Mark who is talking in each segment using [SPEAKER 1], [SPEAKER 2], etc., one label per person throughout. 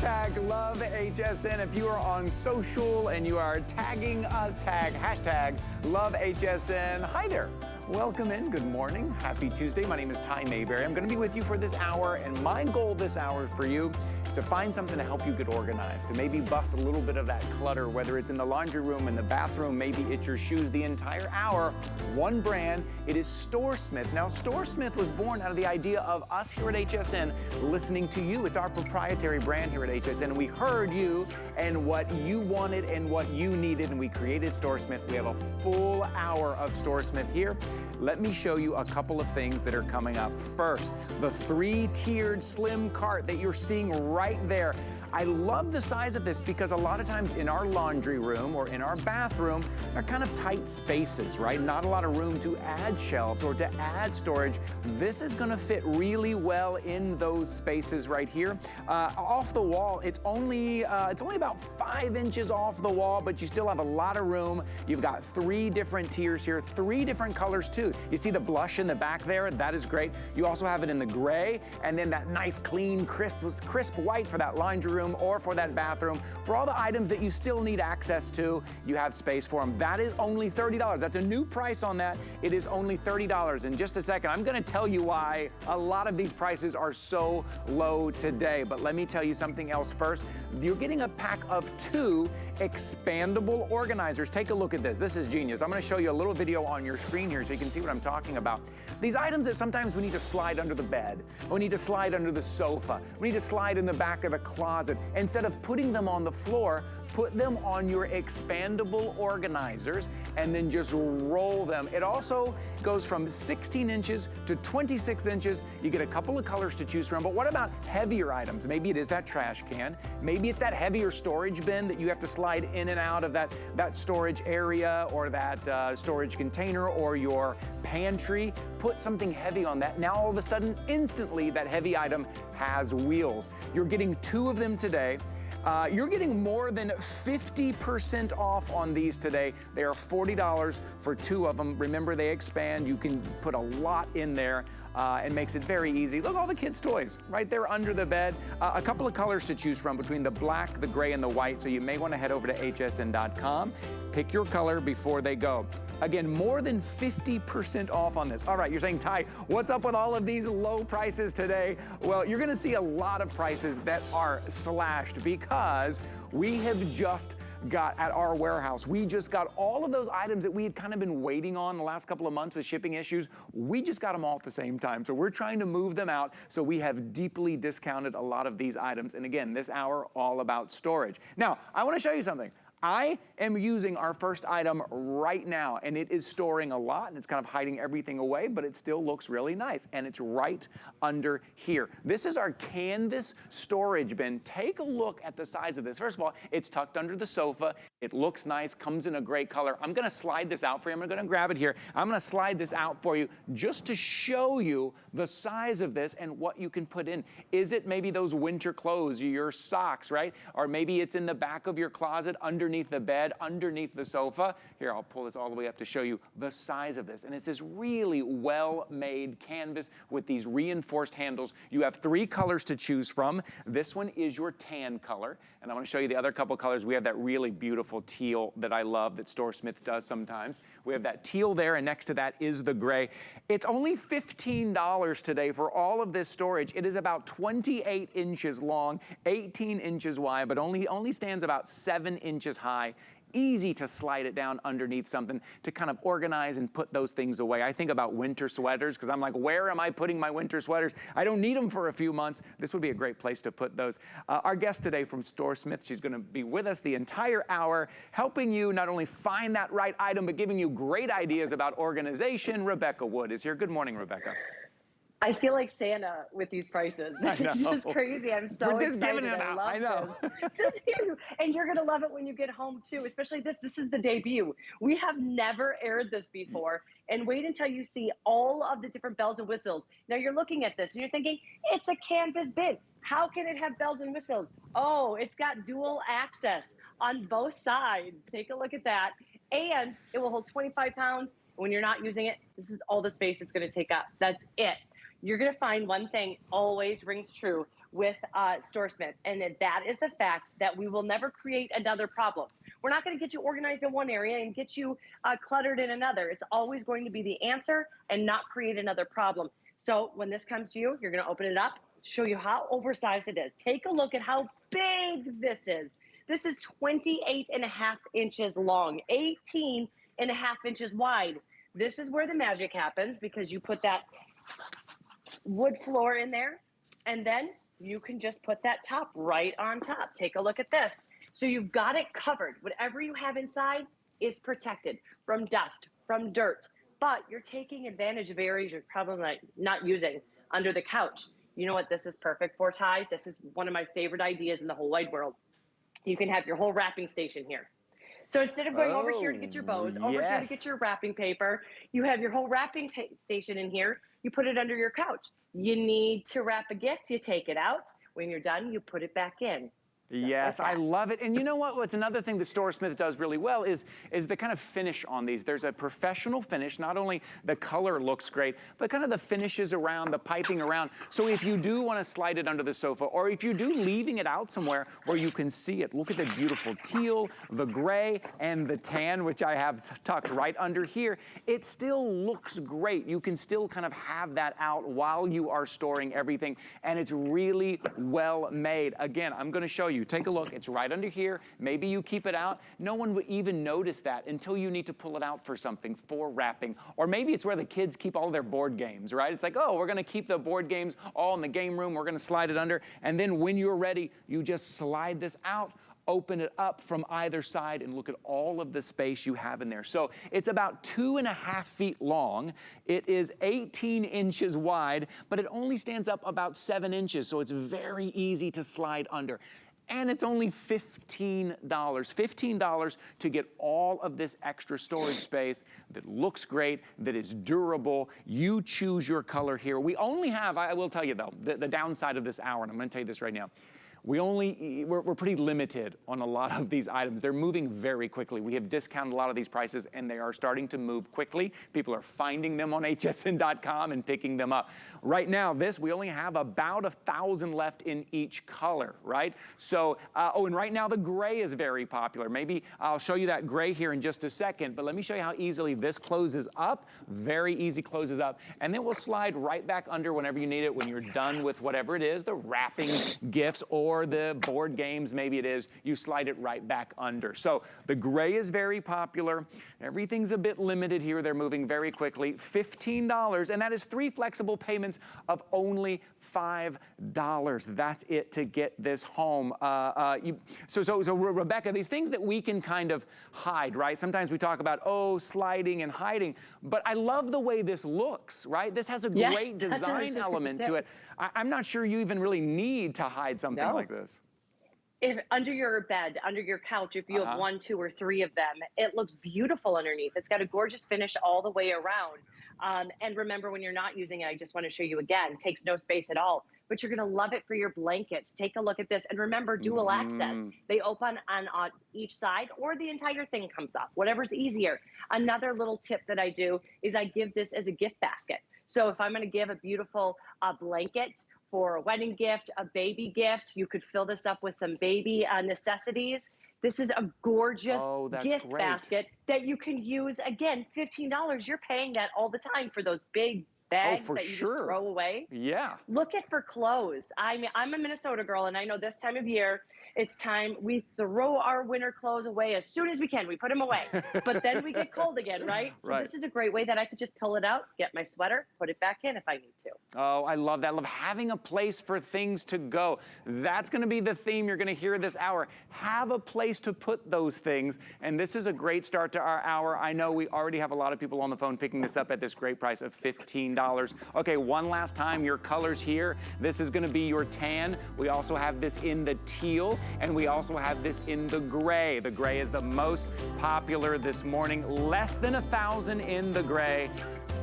[SPEAKER 1] hashtag love HSN. If you are on social and you are tagging us, hashtag love HSN. Hi there. Welcome in. Good morning. Happy Tuesday. My name is Ty Mayberry. I'm going to be with you for this hour, and my goal this hour for you is to find something to help you get organized, to maybe bust a little bit of that clutter, whether it's in the laundry room, in the bathroom, maybe it's your shoes. The entire hour, one brand, it is StoreSmith. Now, StoreSmith was born out of the idea of us here at HSN listening to you. It's our proprietary brand here at HSN. We heard you and what you wanted and what you needed, and we created StoreSmith. We have a full hour of StoreSmith here. Let me show you a couple of things that are coming up. First, the 3-tiered slim cart that you're seeing right there. I love the size of this because a lot of times in our laundry room or in our bathroom, they're kind of tight spaces, right? Not a lot of room to add shelves or to add storage. This is gonna fit really well in those spaces right here. Off the wall, it's only about 5 inches off the wall, but you still have a lot of room. You've got 3 different tiers here, 3 different colors too. You see the blush in the back there? That is great. You also have it in the gray, and then that nice, clean, crisp white for that laundry room or for that bathroom. For all the items that you still need access to, you have space for them. That is only $30. That's a new price on that. It is only $30. In just a second, I'm gonna tell you why a lot of these prices are so low today. But let me tell you something else first. You're getting a pack of 2 expandable organizers. Take a look at this. This is genius. I'm gonna show you a little video on your screen here so you can see what I'm talking about. These items that sometimes we need to slide under the bed, we need to slide under the sofa, we need to slide in the back of the closet. Instead of putting them on the floor, put them on your expandable organizers and then just roll them. It also goes from 16 inches to 26 inches. You get a couple of colors to choose from, but what about heavier items? Maybe it is that trash can. Maybe it's that heavier storage bin that you have to slide in and out of that storage area or that storage container or your pantry. Put something heavy on that. Now all of a sudden, instantly, that heavy item has wheels. You're getting 2 of them today. You're getting more than 50% off on these today. They are $40 for 2 of them. Remember, they expand. You can put a lot in there. And makes it very easy. Look, all the kids' toys right there under the bed. A couple of colors to choose from between the black, the gray, and the white. So you may want to head over to hsn.com. Pick your color before they go. Again, more than 50% off on this. All right, you're saying, Ty, what's up with all of these low prices today? Well, you're gonna see a lot of prices that are slashed because we have just got at our warehouse. We just got all of those items that we had kind of been waiting on the last couple of months with shipping issues. We just got them all at the same time. So we're trying to move them out. So we have deeply discounted a lot of these items. And again, this hour all about storage. Now, I want to show you something. I am using our first item right now, and it is storing a lot, and it's kind of hiding everything away, but it still looks really nice, and it's right under here. This is our canvas storage bin. Take a look at the size of this. First of all, it's tucked under the sofa. It looks nice, comes in a great color. I'm gonna slide this out for you. I'm gonna grab it here. I'm gonna slide this out for you just to show you the size of this and what you can put in. Is it maybe those winter clothes, your socks, right? Or maybe it's in the back of your closet, underneath the bed, underneath the sofa. Here, I'll pull this all the way up to show you the size of this. And it's this really well-made canvas with these reinforced handles. You have 3 colors to choose from. This one is your tan color. And I want to show you the other couple colors. We have that really beautiful teal that I love that StoreSmith does sometimes. We have that teal there, and next to that is the gray. It's only $15 today for all of this storage. It is about 28 inches long, 18 inches wide, but only stands about 7 inches high. Easy to slide it down underneath something to kind of organize and put those things away. I think about winter sweaters because I'm like, where am I putting my winter sweaters? I don't need them for a few months. This would be a great place to put those. Our guest today from StoreSmith, she's going to be with us the entire hour, helping you not only find that right item, but giving you great ideas about organization. Rebecca Wood is here. Good morning, Rebecca.
[SPEAKER 2] I feel like Santa with these prices. This is just crazy. I'm so
[SPEAKER 1] We're just
[SPEAKER 2] excited.
[SPEAKER 1] giving it out. I know.
[SPEAKER 2] Just you. And you're going to love it when you get home too, especially this. This is the debut. We have never aired this before. And wait until you see all of the different bells and whistles. Now you're looking at this and you're thinking, it's a canvas bin. How can it have bells and whistles? Oh, it's got dual access on both sides. Take a look at that. And it will hold 25 pounds. When you're not using it, this is all the space it's going to take up. That's it. You're going to find one thing always rings true. with StoreSmith, and that is the fact that we will never create another problem. We're not going to get you organized in one area and get you cluttered in another. It's always going to be the answer and not create another problem. So when this comes to you, you're going to open it up, show you how oversized it is. Take a look at how big this is. This is 28.5 inches long, 18.5 inches wide. This is where the magic happens, because you put that wood floor in there, and then you can just put that top right on top. Take a look at this. So you've got it covered. Whatever you have inside is protected from dust, from dirt, but you're taking advantage of areas you're probably not using under the couch. You know what this is perfect for, Ty? This is one of my favorite ideas in the whole wide world. You can have your whole wrapping station here. So instead of going over here to get your bows, over here to get your wrapping paper, you have your whole wrapping station in here. You put it under your couch. You need to wrap a gift, you take it out. When you're done, you put it back in.
[SPEAKER 1] Yes, I love it. And you know what? What's another thing that StoreSmith does really well is the kind of finish on these. There's a professional finish. Not only the color looks great, but kind of the finishes around, the piping around. So if you do want to slide it under the sofa, or if you do leaving it out somewhere where you can see it, look at the beautiful teal, the gray, and the tan, which I have tucked right under here. It still looks great. You can still kind of have that out while you are storing everything, and it's really well made. Again, I'm going to show you. Take a look. It's right under here. Maybe you keep it out. No one would even notice that until you need to pull it out for something, for wrapping. Or maybe it's where the kids keep all their board games, right? It's like, oh, we're going to keep the board games all in the game room. We're going to slide it under. And then when you're ready, you just slide this out, open it up from either side, and look at all of the space you have in there. So it's about 2.5 feet long. It is 18 inches wide, but it only stands up about 7 inches. So it's very easy to slide under. And it's only $15 to get all of this extra storage space that looks great, that is durable. You choose your color here. We only have, I will tell you though, the downside of this hour, and I'm gonna tell you this right now, we're pretty limited on a lot of these items. They're moving very quickly. We have discounted a lot of these prices, and they are starting to move quickly. People are finding them on hsn.com and picking them up. Right now, we only have about 1,000 left in each color, right? So, and right now the gray is very popular. Maybe I'll show you that gray here in just a second, but let me show you how easily this closes up. Very easy closes up, and then we'll slide right back under whenever you need it, when you're done with whatever it is, the wrapping gifts or the board games, maybe it is, you slide it right back under. So the gray is very popular. Everything's a bit limited here. They're moving very quickly. $15, and that is 3 flexible payments of only $5. That's it to get this home. So Rebecca, these things that we can kind of hide, right? Sometimes we talk about, oh, sliding and hiding, but I love the way this looks, right? This has a great design element to it. I'm not sure you even really need to hide something like this.
[SPEAKER 2] If under your bed, under your couch, if you have 1, 2, or 3 of them, it looks beautiful underneath. It's got a gorgeous finish all the way around. And remember, when you're not using it, I just want to show you again, it takes no space at all, but you're going to love it for your blankets. Take a look at this. And remember, dual access. They open on each side, or the entire thing comes up, whatever's easier. Another little tip that I do is I give this as a gift basket. So if I'm going to give a beautiful blanket for a wedding gift, a baby gift, you could fill this up with some baby necessities. This is a gorgeous gift basket that you can use. Again, $15. You're paying that all the time for those big bags that you just throw away.
[SPEAKER 1] Yeah.
[SPEAKER 2] Look at for clothes. I mean, I'm a Minnesota girl, and I know this time of year, it's time we throw our winter clothes away as soon as we can. We put them away, but then we get cold again, right? So this is a great way that I could just pull it out, get my sweater, put it back in if I need to.
[SPEAKER 1] Oh, I love that. I love having a place for things to go. That's going to be the theme you're going to hear this hour. Have a place to put those things. And this is a great start to our hour. I know we already have a lot of people on the phone picking this up at this great price of $15. Okay, one last time, your colors here. This is going to be your tan. We also have this in the teal, and we also have this in the gray. The gray is the most popular this morning. Less than 1,000 in the gray.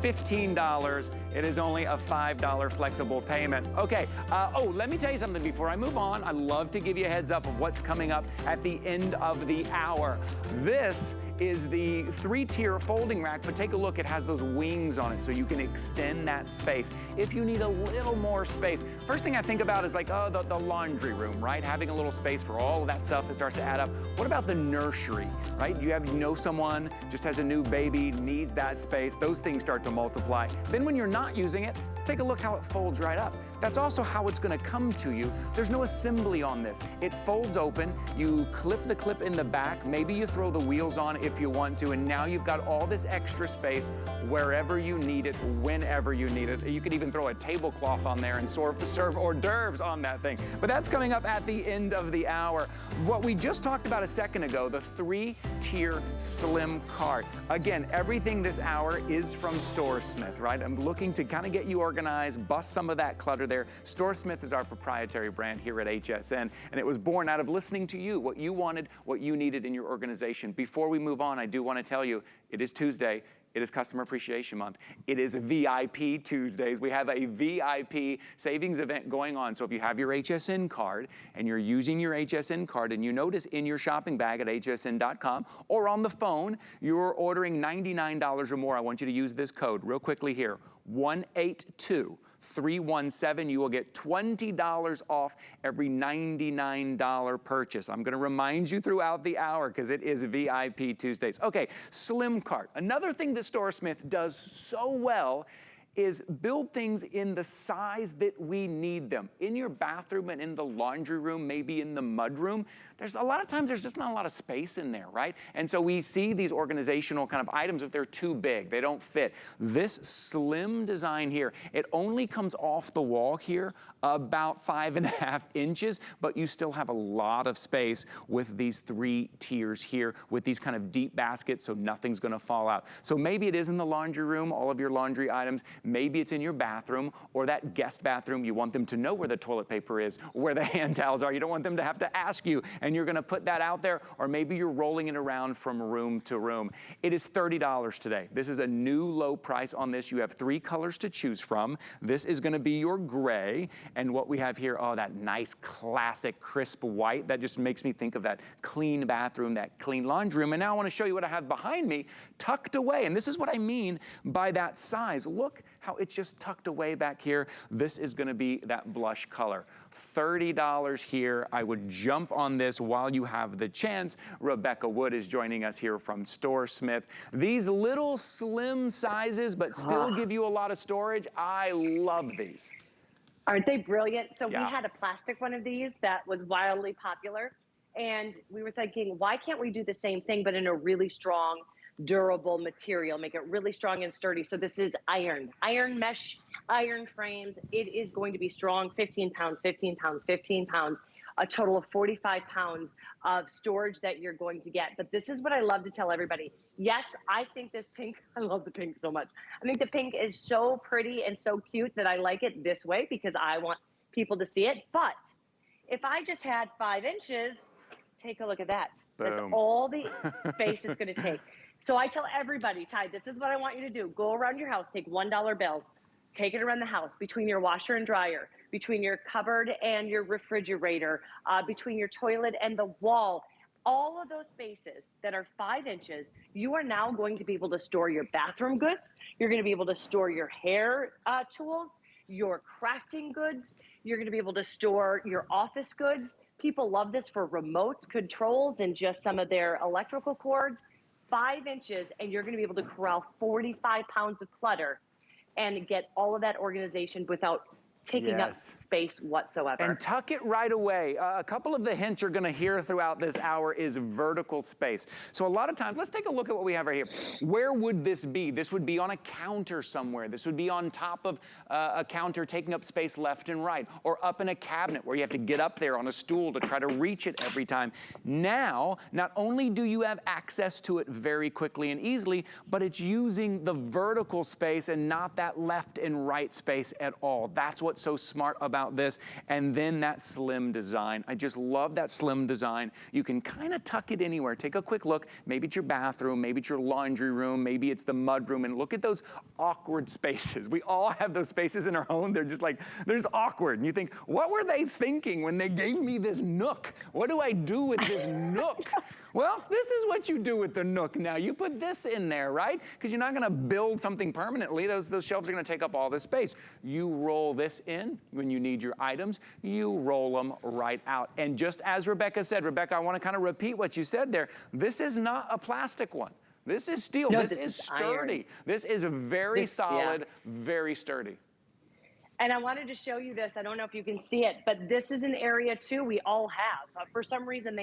[SPEAKER 1] $15. It is only a $5 flexible payment. Okay, let me tell you something before I move on. I love to give you a heads up of what's coming up at the end of the hour. This is the 3-tier folding rack, but take a look, it has those wings on it so you can extend that space if you need a little more space. First thing I think about is like, oh, the laundry room, right? Having a little space for all of that stuff that starts to add up. What about the nursery, right? You know someone just has a new baby, needs that space. Those things start to multiply. Then when you're not using it, take a look how it folds right up. That's also how it's gonna come to you. There's no assembly on this. It folds open, you clip the clip in the back, maybe you throw the wheels on if you want to, and now you've got all this extra space wherever you need it, whenever you need it. You could even throw a tablecloth on there and serve hors d'oeuvres on that thing. But that's coming up at the end of the hour. What we just talked about a second ago, the 3-tier slim cart. Again, everything this hour is from StoreSmith, right? I'm looking to kind of get you organized, bust some of that clutter there. StoreSmith is our proprietary brand here at HSN, and it was born out of listening to you, what you wanted, what you needed in your organization. Before we move on, I do want to tell you, it is Tuesday. It is Customer Appreciation Month. It is VIP Tuesdays. We have a VIP savings event going on. So if you have your HSN card and you're using your HSN card and you notice in your shopping bag at hsn.com or on the phone, you're ordering $99 or more, I want you to use this code real quickly here, 182-317. You will get $20 off every $99 purchase. I'm gonna remind you throughout the hour because it is VIP Tuesdays. Okay, slim cart. Another thing that StoreSmith does so well is build things in the size that we need them. In your bathroom and in the laundry room, maybe in the mud room, there's a lot of times there's just not a lot of space in there, right? And so we see these organizational kind of items if they're too big, they don't fit. This slim design here, it only comes off the wall here about 5.5 inches, but you still have a lot of space with these 3 tiers here with these kind of deep baskets so nothing's gonna fall out. So maybe it is in the laundry room, all of your laundry items, maybe it's in your bathroom or that guest bathroom. You want them to know where the toilet paper is, where the hand towels are. You don't want them to have to ask you, and you're gonna put that out there, or maybe you're rolling it around from room to room. It is $30 today. This is a new low price on this. You have 3 colors to choose from. This is gonna be your gray, and what we have here, oh, that nice classic crisp white. That just makes me think of that clean bathroom, that clean laundry room. And now I wanna show you what I have behind me, tucked away. And this is what I mean by that size. Look how it's just tucked away back here. This is gonna be that blush color. $30 here. I would jump on this while you have the chance. Rebecca Wood is joining us here from StoreSmith. These little slim sizes, but still give you a lot of storage. I love these.
[SPEAKER 2] Aren't they brilliant? So
[SPEAKER 1] Yeah.
[SPEAKER 2] we had a plastic one of these that was wildly popular. And we were thinking, why can't we do the same thing, but in a really strong, durable material, make it really strong and sturdy. So this is iron mesh, iron frames. It is going to be strong, 15 pounds, 15 pounds, 15 pounds, a total of 45 pounds of storage that you're going to get. But this is what I love to tell everybody. Yes, I think this pink, I love the pink so much. I think the pink is so pretty and so cute that I like it this way because I want people to see it. But if I just had 5 inches, take a look at that.
[SPEAKER 1] Boom.
[SPEAKER 2] That's all the space it's gonna take. So I tell everybody, Ty, this is what I want you to do. Go around your house, take $1 bill, take it around the house, between your washer and dryer, between your cupboard and your refrigerator, between your toilet and the wall. All of those spaces that are 5 inches, you are now going to be able to store your bathroom goods. You're gonna be able to store your hair tools, your crafting goods. You're gonna be able to store your office goods. People love this for remote controls and just some of their electrical cords. 5 inches, and you're gonna be able to corral 45 pounds of clutter and get all of that organization without taking up space whatsoever.
[SPEAKER 1] And tuck it right away. A couple of the hints you're gonna hear throughout this hour is vertical space. So a lot of times, let's take a look at what we have right here. Where would this be? This would be on a counter somewhere. This would be on top of a counter taking up space left and right, or up in a cabinet where you have to get up there on a stool to try to reach it every time. Now, not only do you have access to it very quickly and easily, but it's using the vertical space and not that left and right space at all. That's what what's so smart about this. And then that slim design. I just love that slim design. You can kind of tuck it anywhere. Take a quick look. Maybe it's your bathroom, maybe it's your laundry room, maybe it's the mud room, and look at those awkward spaces. We all have those spaces in our home. They're just like, there's awkward. And you think, what were they thinking when they gave me this nook? What do I do with this nook? Well, this is what you do with the nook now. You put this in there, right? Because you're not gonna build something permanently. Those shelves are gonna take up all this space. You roll this in when you need your items. You roll them right out. And just as Rebecca said, Rebecca, I wanna kind of repeat what you said there. This is not a plastic one. This is steel.
[SPEAKER 2] No,
[SPEAKER 1] this is sturdy.
[SPEAKER 2] iron.
[SPEAKER 1] This is very solid, very sturdy.
[SPEAKER 2] And I wanted to show you this. I don't know if you can see it, but this is an area too we all have. For some reason,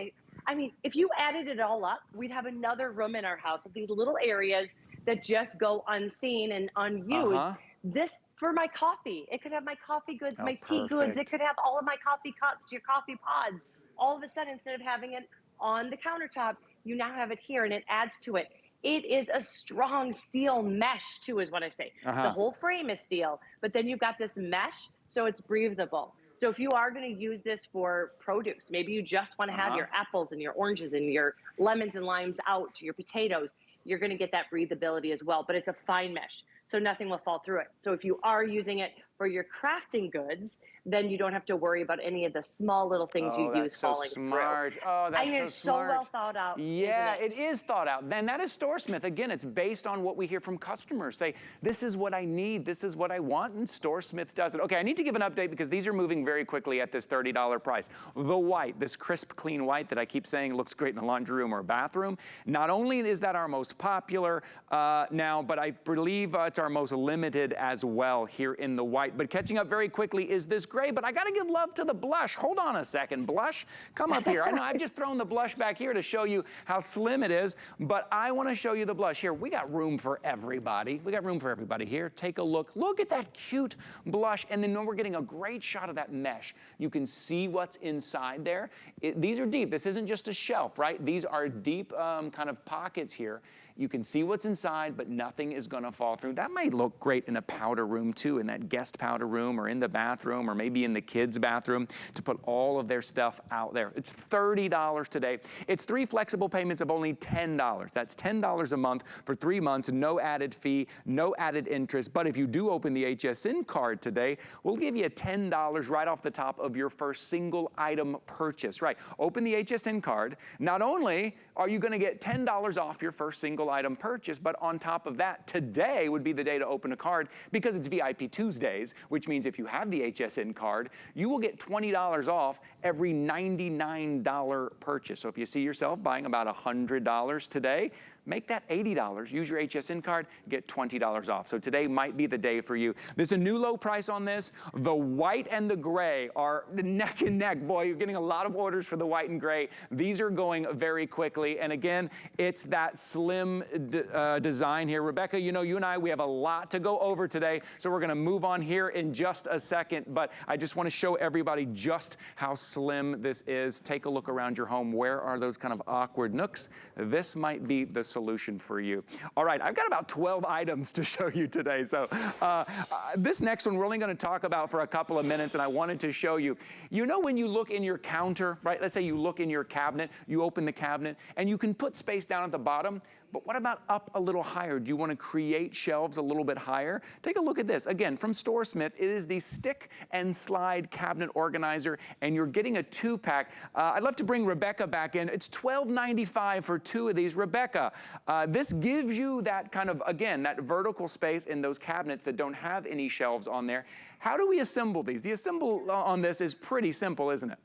[SPEAKER 2] I mean, if you added it all up, we'd have another room in our house of these little areas that just go unseen and unused. This for my coffee. It could have my coffee goods, my tea goods. It could have all of my coffee cups, your coffee pods. All of a sudden, instead of having it on the countertop, you now have it here, and it adds to it. It is a strong steel mesh too, is what I say. The whole frame is steel, but then you've got this mesh, so it's breathable. So if you are going to use this for produce, maybe you just want to have your apples and your oranges and your lemons and limes out, your potatoes, you're going to get that breathability as well. But it's a fine mesh, so nothing will fall through it. So if you are using it for your crafting goods, then you don't have to worry about any of the small little things you use falling
[SPEAKER 1] smart.
[SPEAKER 2] through.
[SPEAKER 1] Oh, that's so smart.
[SPEAKER 2] It's so well thought out.
[SPEAKER 1] Yeah, it is thought out. Then that is StoreSmith. Again, it's based on what we hear from customers. Say, this is what I need, this is what I want, and StoreSmith does it. Okay, I need to give an update because these are moving very quickly at this $30 price. The white, this crisp, clean white that I keep saying looks great in the laundry room or bathroom. Not only is that our most popular now, but I believe it's our most limited as well here in the white. But catching up very quickly is this gray, but I gotta give love to the blush. Hold on a second, blush, come up here. I know I've just thrown the blush back here to show you how slim it is, but I wanna show you the blush. Here, we got room for everybody. We got room for everybody here. Take a look. Look at that cute blush, and then we're getting a great shot of that mesh. You can see what's inside there. These are deep. This isn't just a shelf, right? These are deep kind of pockets here. You can see what's inside, but nothing is gonna fall through. That might look great in a powder room too, in that guest powder room or in the bathroom or maybe in the kids' bathroom to put all of their stuff out there. It's $30 today. It's 3 flexible payments of only $10. That's $10 a month for 3 months, no added fee, no added interest. But if you do open the HSN card today, we'll give you $10 right off the top of your first single item purchase. Right, open the HSN card. Not only are you gonna get $10 off your first single item purchase, but on top of that, today would be the day to open a card because it's VIP Tuesdays, which means if you have the HSN card, you will get $20 off every $99 purchase. So if you see yourself buying about $100 today, make that $80. Use your HSN card, get $20 off. So today might be the day for you. There's a new low price on this. The white and the gray are neck and neck. Boy, you're getting a lot of orders for the white and gray. These are going very quickly. And again, it's that slim design here. Rebecca, you know, you and I, we have a lot to go over today. So we're gonna move on here in just a second. But I just wanna show everybody just how slim this is. Take a look around your home. Where are those kind of awkward nooks? This might be the solution for you. All right, I've got about 12 items to show you today. So this next one we're only going to talk about for a couple of minutes, and I wanted to show you. You know when you look in your counter, right? Let's say you look in your cabinet, you open the cabinet, and you can put space down at the bottom. But what about up a little higher? Do you want to create shelves a little bit higher? Take a look at this. Again, from StoreSmith, it is the stick and slide cabinet organizer, and you're getting a 2-pack. I'd love to bring Rebecca back in. It's $12.95 for 2 of these. Rebecca, this gives you that kind of, again, that vertical space in those cabinets that don't have any shelves on there. How do we assemble these? The assemble on this is pretty simple, isn't it?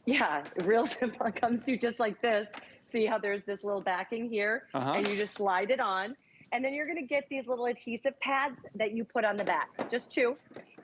[SPEAKER 2] Yeah, real simple. It comes to you just like this. See how there's this little backing here, and you just slide it on. And then you're gonna get these little adhesive pads that you put on the back, just 2,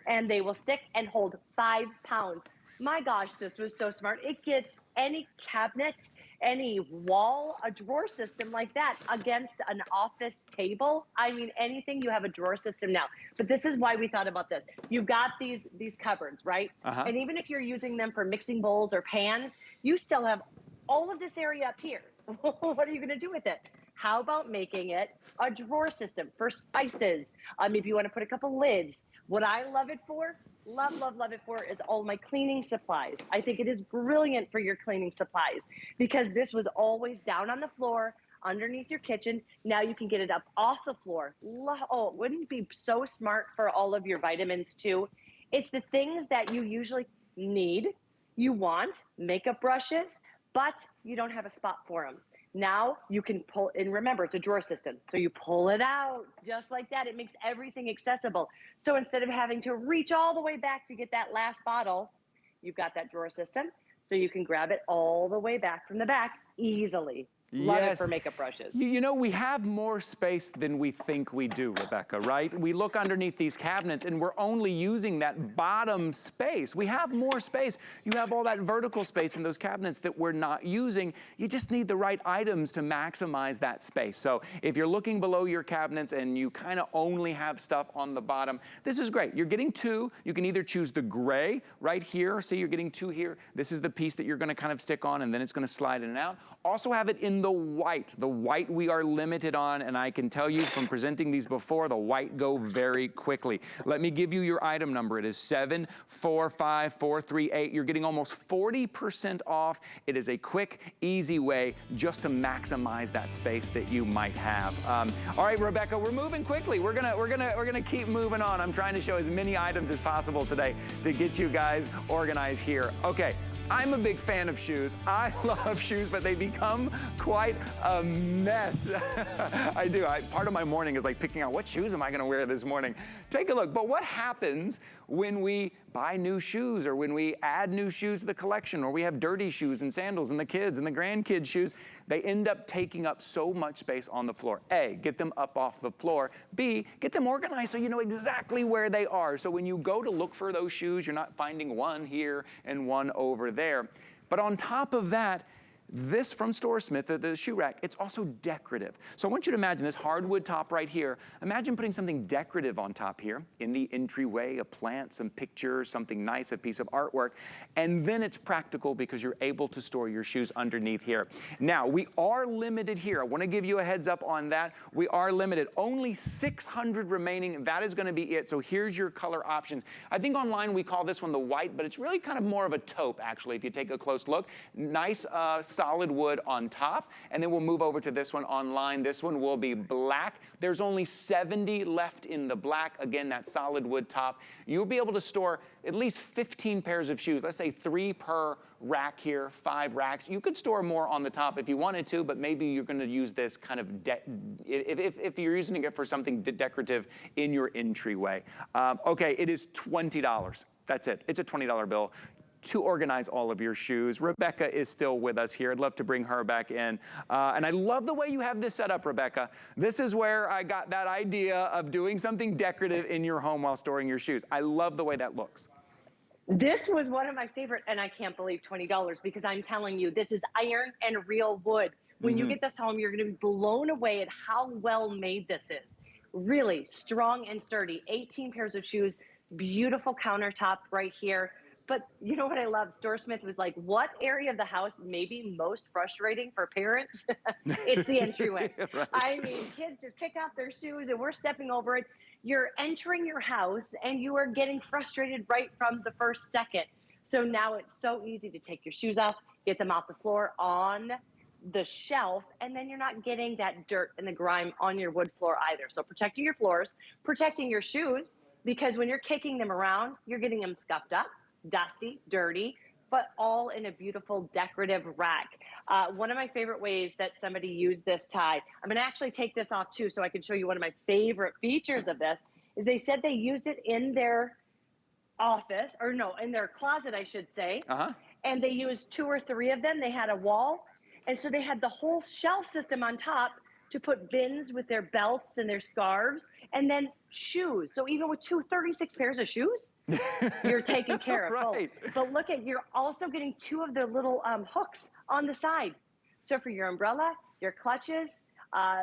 [SPEAKER 2] and they will stick and hold 5 pounds. My gosh, this was so smart. It gets any cabinet, any wall, a drawer system like that against an office table. I mean, anything, you have a drawer system now. But this is why we thought about this. You've got these cupboards, right? And even if you're using them for mixing bowls or pans, you still have all of this area up here. What are you gonna do with it? How about making it a drawer system for spices? Maybe you wanna put a couple lids. What I love it for love, love, love it for is all my cleaning supplies. I think it is brilliant for your cleaning supplies because this was always down on the floor underneath your kitchen. Now you can get it up off the floor. Oh, wouldn't it be so smart for all of your vitamins too? It's the things that you usually need, you want, makeup brushes, but you don't have a spot for them. Now you can pull, and remember, it's a drawer system. So you pull it out just like that. It makes everything accessible. So instead of having to reach all the way back to get that last bottle, you've got that drawer system. So you can grab it all the way back from the back easily. Love it for
[SPEAKER 1] Yes.
[SPEAKER 2] makeup brushes.
[SPEAKER 1] You know, we have more space than we think we do, Rebecca, right? We look underneath these cabinets and we're only using that bottom space. We have more space. You have all that vertical space in those cabinets that we're not using. You just need the right items to maximize that space. So if you're looking below your cabinets and you kind of only have stuff on the bottom, this is great. You're getting two. You can either choose the gray right here. See, you're getting two here. This is the piece that you're going to kind of stick on and then it's going to slide in and out. Also have it in the white. The white we are limited on, and I can tell you from presenting these before, the white go very quickly. Let me give you your item number. It is 745438. You're getting almost 40% off. It is a quick, easy way just to maximize that space that you might have. All right, Rebecca, we're moving quickly. We're gonna keep moving on. I'm trying to show as many items as possible today to get you guys organized here. Okay. I'm a big fan of shoes. I love shoes, but they become quite a mess. I do. Part of my morning is like picking out what shoes am I gonna wear this morning. Take a look. But what happens when we buy new shoes or when we add new shoes to the collection or we have dirty shoes and sandals and the kids and the grandkids' shoes? They end up taking up so much space on the floor. A, get them up off the floor. B, get them organized so you know exactly where they are. So when you go to look for those shoes, you're not finding one here and one over there. But on top of that, this from StoreSmith, the shoe rack, it's also decorative. So I want you to imagine this hardwood top right here. Imagine putting something decorative on top here in the entryway, a plant, some pictures, something nice, a piece of artwork. And then it's practical because you're able to store your shoes underneath here. Now, we are limited here. I want to give you a heads up on that. We are limited. Only 600 remaining. That is going to be it. So here's your color options. I think online we call this one the white, but it's really kind of more of a taupe, actually, if you take a close look. Nice, solid wood on top, and then we'll move over to this one online. This one will be black. There's only 70 left in the black. Again, that solid wood top. You'll be able to store at least 15 pairs of shoes. Let's say 3 per rack here, 5 racks. You could store more on the top if you wanted to, but maybe you're going to use this kind of, if you're using it for something decorative in your entryway. Okay, it is $20. That's it. It's a $20 bill to organize all of your shoes. Rebecca is still with us here. I'd love to bring her back in. And I love the way you have this set up, Rebecca. This is where I got that idea of doing something decorative in your home while storing your shoes. I love the way that looks.
[SPEAKER 2] This was one of my favorite, and I can't believe $20 because I'm telling you, this is iron and real wood. When you get this home, you're gonna be blown away at how well made this is. Really strong and sturdy, 18 pairs of shoes, beautiful countertop right here. But you know what I love? StoreSmith was like, what area of the house may be most frustrating for parents? It's the entryway.
[SPEAKER 1] Right.
[SPEAKER 2] I mean, kids just kick off their shoes and we're stepping over it. You're entering your house and you are getting frustrated right from the first second. So now it's so easy to take your shoes off, get them off the floor on the shelf, and then you're not getting that dirt and the grime on your wood floor either. So protecting your floors, protecting your shoes, because when you're kicking them around, you're getting them scuffed up, dusty, dirty, but all in a beautiful decorative rack. One of my favorite ways that somebody used this tie, I'm gonna actually take this off too so I can show you one of my favorite features of this, is they said they used it in their office, or no, in their closet, I should say. And they used 2 or 3 of them. They had a wall. And so they had the whole shelf system on top to put bins with their belts and their scarves, and then shoes. So even with 36 pairs of shoes, you're taken care of.
[SPEAKER 1] Right.
[SPEAKER 2] But look at, you're also getting 2 of the little hooks on the side. So for your umbrella, your clutches,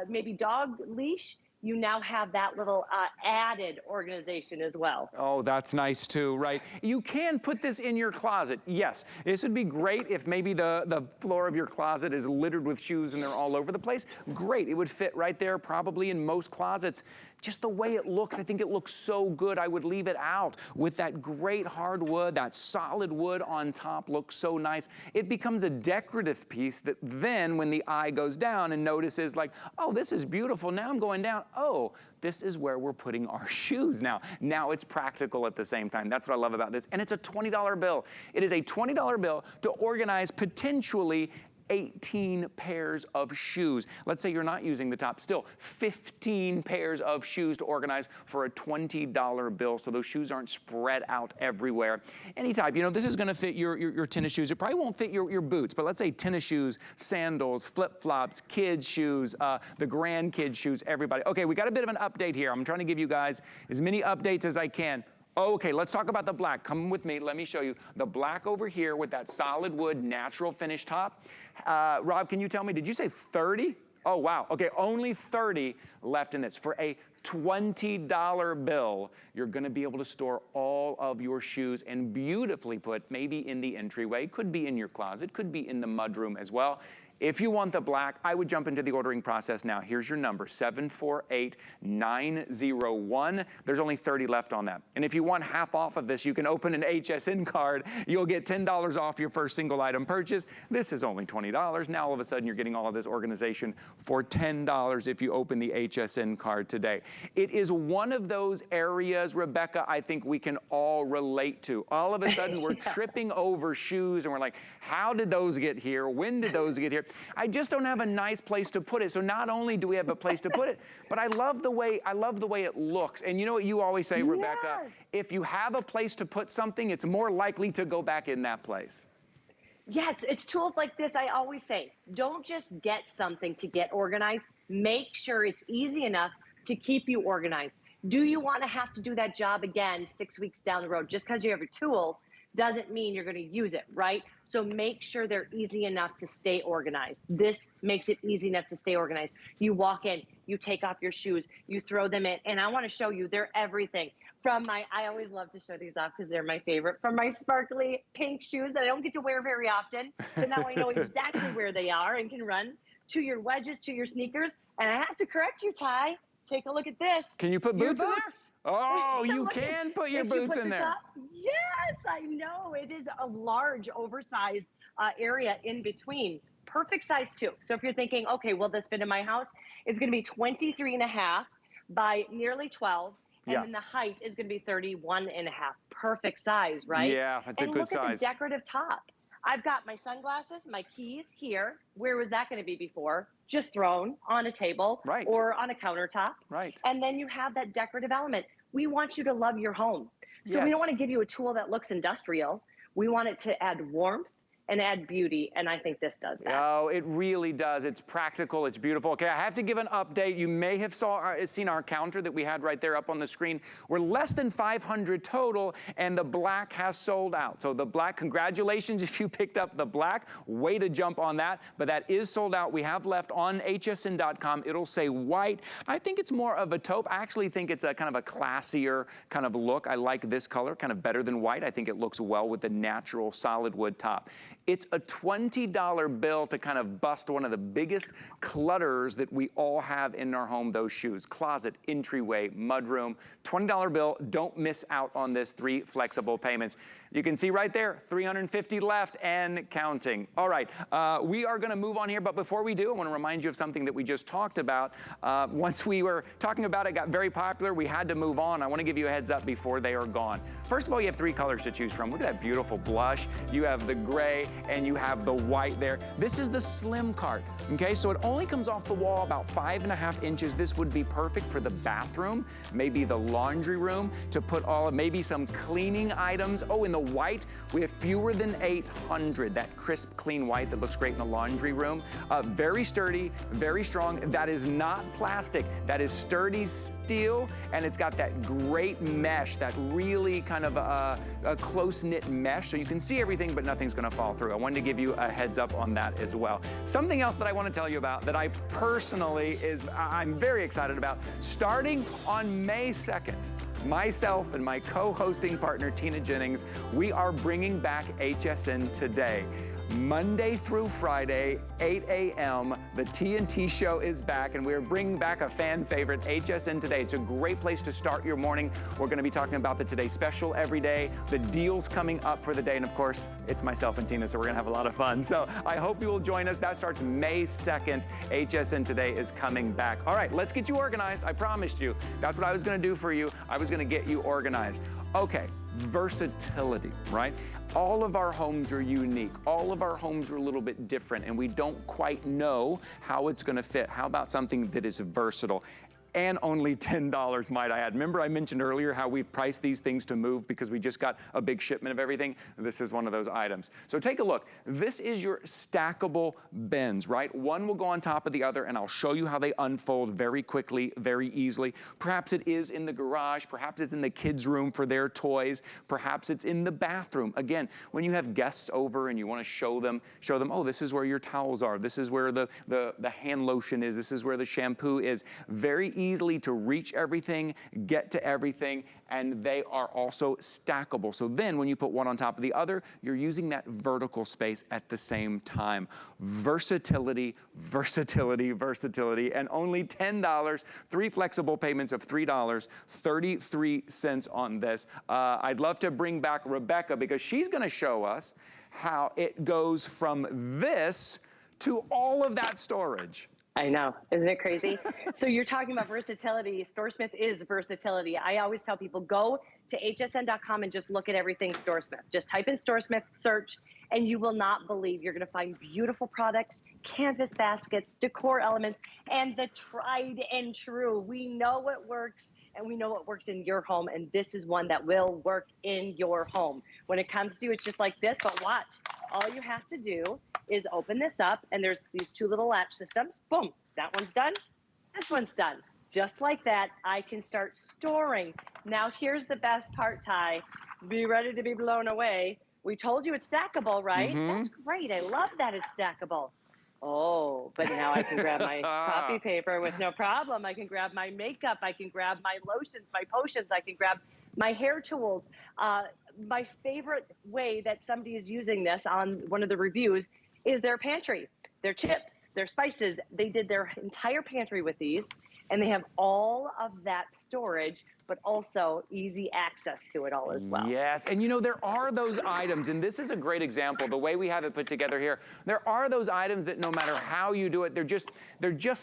[SPEAKER 2] maybe dog leash, you now have that little added organization as well.
[SPEAKER 1] Oh, that's nice too, right? You can put this in your closet, yes. This would be great if maybe the floor of your closet is littered with shoes and they're all over the place. Great, it would fit right there probably in most closets. Just the way it looks, I think it looks so good. I would leave it out with that great hardwood, that solid wood on top looks so nice. It becomes a decorative piece that then when the eye goes down and notices like, oh, this is beautiful, now I'm going down, oh, this is where we're putting our shoes now. Now it's practical at the same time. That's what I love about this. And it's a $20 bill. It is a $20 bill to organize potentially 18 pairs of shoes. Let's say you're not using the top, still 15 pairs of shoes to organize for a $20 bill, so those shoes aren't spread out everywhere. Any type, you know, this is gonna fit your tennis shoes. It probably won't fit your boots, but let's say tennis shoes, sandals, flip-flops, kids shoes, the grandkids shoes, everybody. Okay, we got a bit of an update here. I'm trying to give you guys as many updates as I can. Okay, let's talk about the black. Come with me, let me show you. The black over here with that solid wood natural finish top. Rob, can you tell me, did you say 30? Oh, wow. Okay, only 30 left in this. For a $20 bill, you're gonna be able to store all of your shoes and beautifully put maybe in the entryway, could be in your closet, could be in the mudroom as well. If you want the black, I would jump into the ordering process now. Here's your number, 748901. There's only 30 left on that. And if you want half off of this, you can open an HSN card. You'll get $10 off your first single item purchase. This is only $20. Now all of a sudden you're getting all of this organization for $10 if you open the HSN card today. It is one of those areas, Rebecca, I think we can all relate to. All of a sudden we're tripping over shoes and we're like, how did those get here? When did those get here? I just don't have a nice place to put it. So not only do we have a place to put it, but I love the way it looks. And you know what you always say, Rebecca?
[SPEAKER 2] Yes.
[SPEAKER 1] If you have a place to put something, it's more likely to go back in that place.
[SPEAKER 2] Yes, it's tools like this. I always say, don't just get something to get organized. Make sure it's easy enough to keep you organized. Do you want to have to do that job again 6 weeks down the road? Just because you have your tools doesn't mean you're going to use it, right? So make sure they're easy enough to stay organized. This makes it easy enough to stay organized. You walk in, you take off your shoes, you throw them in, and I want to show you they're everything. From my, I always love to show these off because they're my favorite, from my sparkly pink shoes that I don't get to wear very often, so now I know exactly where they are and can run, to your wedges, to your sneakers. And I have to correct you, Ty. Take a look at this.
[SPEAKER 1] Can you put boots in there? Oh, you can put your boots in there.
[SPEAKER 2] Yes, I know. It is a large, oversized area in between. Perfect size too. So if you're thinking, okay, will this fit in my house? It's going to be 23.5 by nearly 12. And then the height is going to be 31.5. Perfect size, right?
[SPEAKER 1] Yeah, that's a good size.
[SPEAKER 2] And look at the decorative top. I've got my sunglasses, my keys here. Where was that going to be before? Just thrown on a table or on a countertop.
[SPEAKER 1] Right.
[SPEAKER 2] And then you have that decorative element. We want you to love your home. So we don't want to give you a tool that looks industrial. We want it to add warmth and add beauty, and I think this does that.
[SPEAKER 1] Oh, it really does. It's practical, it's beautiful. Okay, I have to give an update. You may have seen our counter that we had right there up on the screen. We're less than 500 total, and the black has sold out. So the black, congratulations if you picked up the black. Way to jump on that, but that is sold out. We have left on hsn.com. It'll say white. I think it's more of a taupe. I actually think it's a kind of a classier kind of look. I like this color kind of better than white. I think it looks well with the natural solid wood top. It's a $20 bill to kind of bust one of the biggest clutters that we all have in our home, those shoes. Closet, entryway, mudroom. $20 bill. Don't miss out on this. 3 flexible payments. You can see right there, 350 left and counting. All right, we are gonna move on here, but before we do, I wanna remind you of something that we just talked about. Once we were talking about it, got very popular, we had to move on. I wanna give you a heads up before they are gone. First of all, you have 3 colors to choose from. Look at that beautiful blush. You have the gray and you have the white there. This is the slim cart, okay? So it only comes off the wall about 5.5 inches. This would be perfect for the bathroom, maybe the laundry room, to put maybe some cleaning items. Oh, in the white, we have fewer than 800. That crisp, clean white that looks great in the laundry room. Very sturdy, very strong. That is not plastic. That is sturdy steel, and it's got that great mesh, that really kind of a close-knit mesh, so you can see everything, but nothing's gonna fall through. through. I wanted to give you a heads up on that as well. Something else that I want to tell you about that I personally I'm very excited about, starting on May 2nd. Myself and my co-hosting partner, Tina Jennings, we are bringing back HSN Today. Monday through Friday, 8 a.m., the TNT show is back, and we're bringing back a fan favorite, HSN Today. It's a great place to start your morning. We're going to be talking about the Today Special every day, the deals coming up for the day, and of course, it's myself and Tina, so we're going to have a lot of fun. So I hope you will join us. That starts May 2nd. HSN Today is coming back. All right, let's get you organized. I promised you. That's what I was going to do for you. I was going to get you organized. Okay, versatility, right? All of our homes are unique. All of our homes are a little bit different, and we don't quite know how it's gonna fit. How about something that is versatile? And only $10, might I add. Remember I mentioned earlier how we've priced these things to move because we just got a big shipment of everything? This is one of those items. So take a look. This is your stackable bins, right? One will go on top of the other, and I'll show you how they unfold very quickly, very easily. Perhaps it is in the garage. Perhaps it's in the kids' room for their toys. Perhaps it's in the bathroom. Again, when you have guests over and you want to show them, oh, this is where your towels are. This is where the hand lotion is. This is where the shampoo is. Very easily to reach everything, get to everything, and they are also stackable. So then when you put one on top of the other, you're using that vertical space at the same time. Versatility, versatility, versatility, and only $10, 3 flexible payments of $3.33 on this. I'd love to bring back Rebecca because she's gonna show us how it goes from this to all of that storage.
[SPEAKER 2] I know, isn't it crazy? So you're talking about versatility. StoreSmith is versatility. I always tell people, go to hsn.com and just look at everything StoreSmith. Just type in StoreSmith, search, and you will not believe you're gonna find beautiful products, canvas baskets, decor elements, and the tried and true. We know it works, and we know it works in your home, and this is one that will work in your home. When it comes to, it's just like this, but watch. All you have to do is open this up, and there's these 2 little latch systems. Boom, that one's done, this one's done. Just like that, I can start storing. Now here's the best part, Ty. Be ready to be blown away. We told you it's stackable, right? That's great, I love that it's stackable. Oh, but now I can grab my copy paper with no problem. I can grab my makeup, I can grab my lotions, my potions, I can grab my hair tools. My favorite way that somebody is using this on one of the reviews is their pantry, their chips, their spices. They did their entire pantry with these, and they have all of that storage, but also easy access to it all as well.
[SPEAKER 1] Yes, and you know, there are those items, and this is a great example, the way we have it put together here. There are those items that no matter how you do it, they're just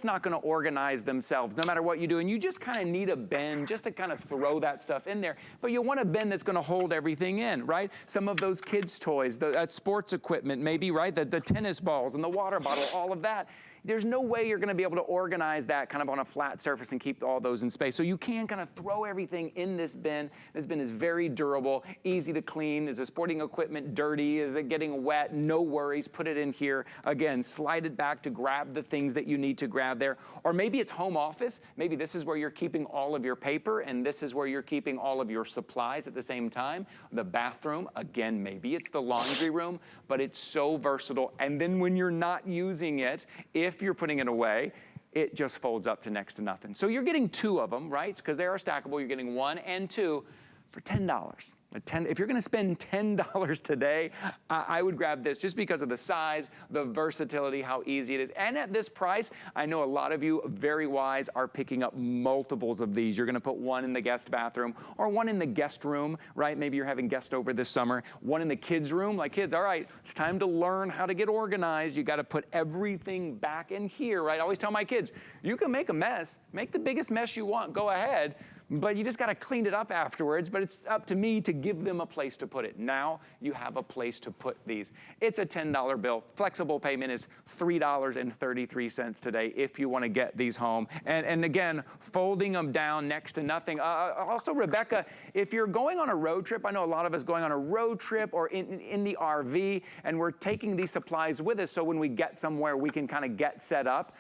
[SPEAKER 1] not gonna organize themselves, no matter what you do, and you just kind of need a bin just to kind of throw that stuff in there, but you want a bin that's gonna hold everything in, right? Some of those kids' toys, that sports equipment, maybe, right? The tennis balls and the water bottle, all of that. There's no way you're gonna be able to organize that kind of on a flat surface and keep all those in space. So you can kind of throw everything in this bin. This bin is very durable, easy to clean. Is the sporting equipment dirty? Is it getting wet? No worries, put it in here. Again, slide it back to grab the things that you need to grab there. Or maybe it's home office. Maybe this is where you're keeping all of your paper, and this is where you're keeping all of your supplies at the same time. The bathroom, again, maybe it's the laundry room, but it's so versatile. And then when you're not using it, if you're putting it away, it just folds up to next to nothing. So you're getting 2 of them, right? Because they are stackable. You're getting 1 and 2 for $10. If you're gonna spend $10 today, I would grab this just because of the size, the versatility, how easy it is. And at this price, I know a lot of you, very wise, are picking up multiples of these. You're gonna put 1 in the guest bathroom or 1 in the guest room, right? Maybe you're having guests over this summer. 1 in the kids' room, like kids, all right, it's time to learn how to get organized. You gotta put everything back in here, right? I always tell my kids, you can make a mess, make the biggest mess you want, go ahead. But you just gotta clean it up afterwards, but it's up to me to give them a place to put it. Now you have a place to put these. It's a $10 bill. Flexible payment is $3.33 today if you wanna get these home. And again, folding them down next to nothing. Also, Rebecca, if you're going on a road trip, I know a lot of us going on a road trip or in the RV, and we're taking these supplies with us so when we get somewhere we can kind of get set up.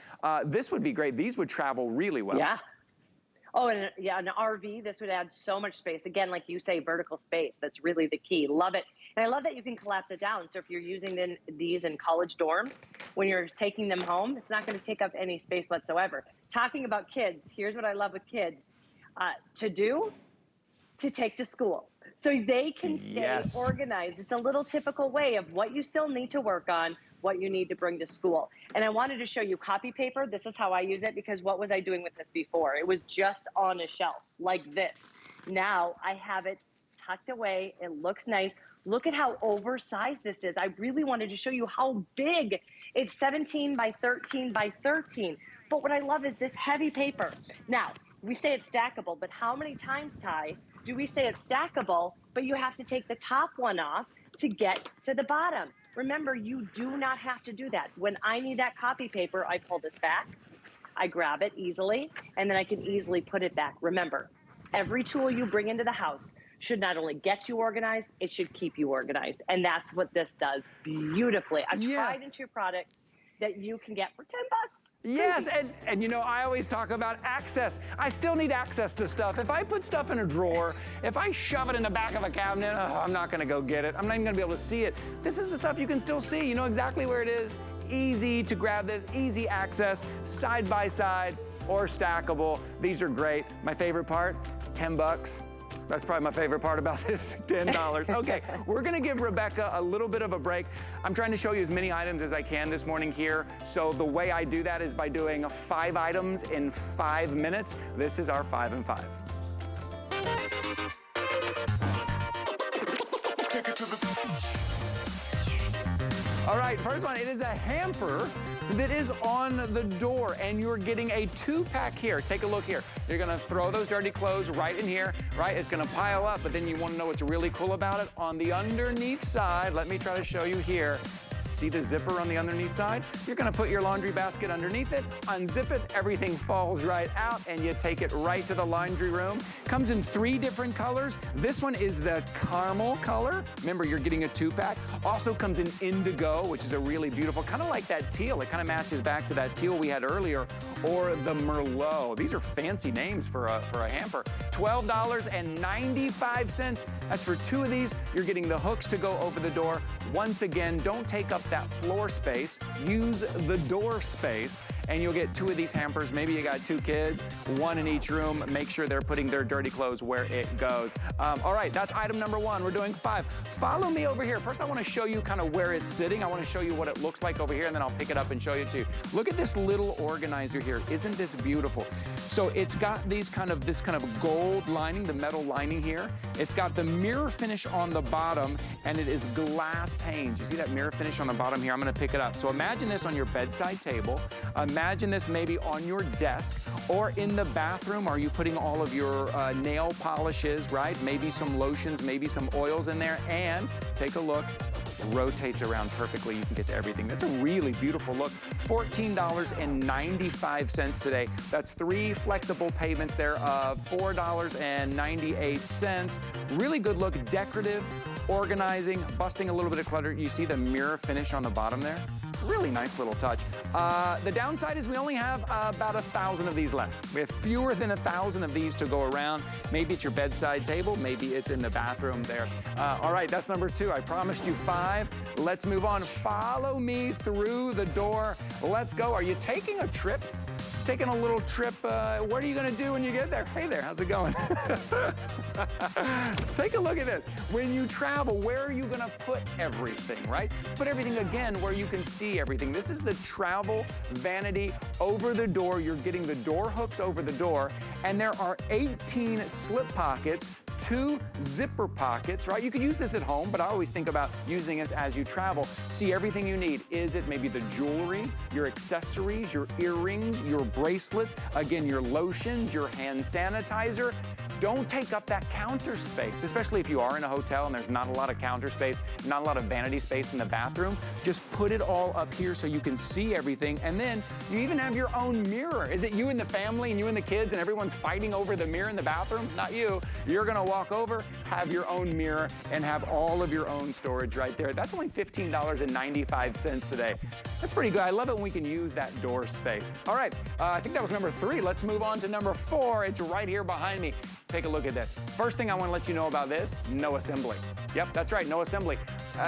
[SPEAKER 1] This would be great. These would travel really well.
[SPEAKER 2] Yeah. Oh, and yeah, an RV, this would add so much space. Again, like you say, vertical space. That's really the key. Love it. And I love that you can collapse it down. So if you're using these in college dorms, when you're taking them home, it's not going to take up any space whatsoever. Talking about kids, here's what I love with kids. To take to school. So they can stay organized. It's a little typical way of what you still need to work on, what you need to bring to school. And I wanted to show you copy paper. This is how I use it, because what was I doing with this before? It was just on a shelf like this. Now I have it tucked away. It looks nice. Look at how oversized this is. I really wanted to show you how big. It's 17 by 13 by 13. But what I love is this heavy paper. Now, we say it's stackable, but how many times, Ty, do we say it's stackable, but you have to take the top one off to get to the bottom? Remember, you do not have to do that. When I need that copy paper, I pull this back, I grab it easily, and then I can easily put it back. Remember, every tool you bring into the house should not only get you organized, it should keep you organized. And that's what this does beautifully. A tried and true product that you can get for 10 bucks.
[SPEAKER 1] Yes, and you know, I always talk about access. I still need access to stuff. If I put stuff in a drawer, if I shove it in the back of a cabinet, I'm not gonna go get it. I'm not even gonna be able to see it. This is the stuff you can still see. You know exactly where it is. Easy to grab this, easy access, side by side or stackable. These are great. My favorite part, 10 bucks. That's probably my favorite part about this, $10. Okay, we're gonna give Rebecca a little bit of a break. I'm trying to show you as many items as I can this morning here. So the way I do that is by doing 5 items in 5 minutes. This is our 5 and 5. All right, first one, it is a hamper that is on the door, and you're getting a 2-pack here. Take a look here. You're gonna throw those dirty clothes right in here, right? It's gonna pile up, but then you wanna know what's really cool about it? On the underneath side, let me try to show you here. See the zipper on the underneath side? You're gonna put your laundry basket underneath it, unzip it, everything falls right out, and you take it right to the laundry room. Comes in 3 different colors. This one is the caramel color. Remember, you're getting a 2-pack. Also comes in indigo, which is a really beautiful, kind of like that teal. It kind of matches back to that teal we had earlier, or the Merlot. These are fancy names for a hamper. $12.95. That's for 2 of these. You're getting the hooks to go over the door. Once again, don't take up that floor space. Use the door space, and you'll get 2 of these hampers. Maybe you got 2 kids, 1 in each room. Make sure they're putting their dirty clothes where it goes. All right, that's item number 1. We're doing 5. Follow me over here. First, I want to show you kind of where it's sitting. I want to show you what it looks like over here, and then I'll pick it up and show you too. Look at this little organizer here. Isn't this beautiful? So it's got this kind of gold lining, the metal lining here. It's got the mirror finish on the bottom, and it is glass panes. You see that mirror finish on the bottom here? I'm gonna pick it up. So imagine this on your bedside table. Imagine this maybe on your desk or in the bathroom. Are you putting all of your nail polishes, right? Maybe some lotions, maybe some oils in there, and take a look. Rotates around perfectly. You can get to everything. That's a really beautiful look. $14.95 today. That's 3 flexible payments there of $4.98. Really good look, decorative, organizing, busting a little bit of clutter. You see the mirror finish on the bottom there? Really nice little touch. The downside is we only have about 1,000 of these left. We have fewer than 1,000 of these to go around. Maybe it's your bedside table, maybe it's in the bathroom there. All right, that's number 2. I promised you 5. Let's move on. Follow me through the door. Let's go. Are you taking a trip? Taking a little trip, what are you gonna do when you get there? Hey there, how's it going? Take a look at this. When you travel, where are you gonna put everything, right? Put everything again where you can see everything. This is the travel vanity over the door. You're getting the door hooks over the door, and there are 18 slip pockets, 2 zipper pockets, right? You could use this at home, but I always think about using it as you travel. See everything you need. Is it maybe the jewelry, your accessories, your earrings, your bracelets, again, your lotions, your hand sanitizer? Don't take up that counter space, especially if you are in a hotel and there's not a lot of counter space, not a lot of vanity space in the bathroom. Just put it all up here so you can see everything. And then you even have your own mirror. Is it you and the family and you and the kids and everyone's fighting over the mirror in the bathroom? Not you. You're gonna walk over, have your own mirror, and have all of your own storage right there. That's only $15.95 today. That's pretty good. I love it when we can use that door space. All right, I think that was number 3. Let's move on to number 4. It's right here behind me. Take a look at this. First thing I want to let you know about this, no assembly. Yep, that's right, no assembly.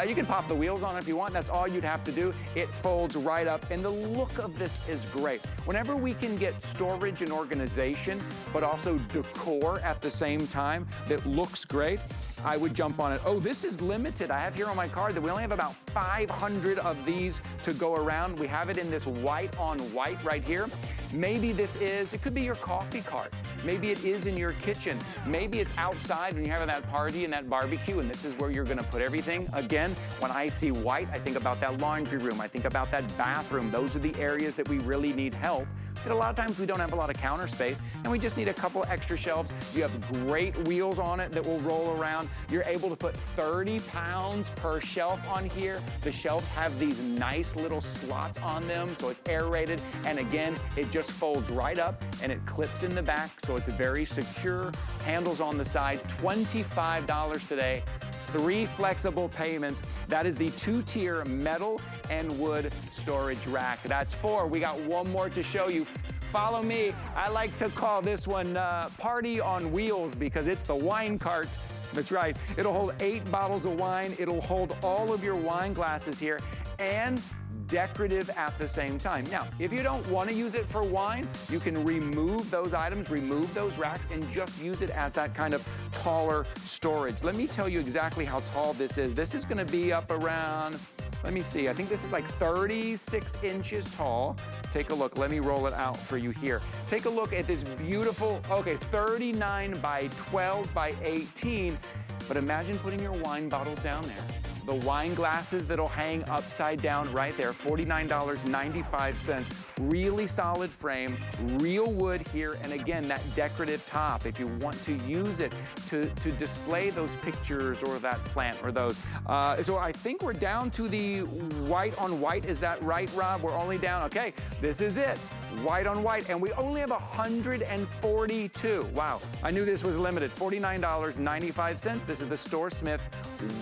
[SPEAKER 1] You can pop the wheels on if you want. That's all you'd have to do. It folds right up, and the look of this is great. Whenever we can get storage and organization, but also decor at the same time that looks great, I would jump on it. Oh, this is limited. I have here on my card that we only have about 500 of these to go around. We have it in this white on white right here. Maybe this is, it could be your coffee cart. Maybe it is in your kitchen. Maybe it's outside when you're having that party and that barbecue, and this is where you're gonna put everything. Again, when I see white, I think about that laundry room. I think about that bathroom. Those are the areas that we really need help. But a lot of times we don't have a lot of counter space, and we just need a couple extra shelves. You have great wheels on it that will roll around. You're able to put 30 pounds per shelf on here. The shelves have these nice little slots on them, so it's aerated. And again, it just folds right up and it clips in the back, so it's very secure. Handles on the side, $25 today. 3 flexible payments. That is the 2-tier metal and wood storage rack. That's 4. We got one more to show you. Follow me. I like to call this one Party on Wheels because it's the wine cart. That's right. It'll hold 8 bottles of wine. It'll hold all of your wine glasses here and decorative at the same time. Now, if you don't want to use it for wine, you can remove those items, remove those racks, and just use it as that kind of taller storage. Let me tell you exactly how tall this is. This is going to be up around, let me see, I think this is like 36 inches tall. Take a look. Let me roll it out for you here. Take a look at this beautiful, okay, 39 by 12 by 18. But imagine putting your wine bottles down there. The wine glasses that'll hang upside down right there, $49.95. Really solid frame, real wood here, and again, that decorative top if you want to use it to display those pictures or that plant or those. So I think we're down to the white on white. Is that right, Rob? We're only down, okay, this is it. White on white, and we only have 142. Wow, I knew this was limited. $49.95. This is the StoreSmith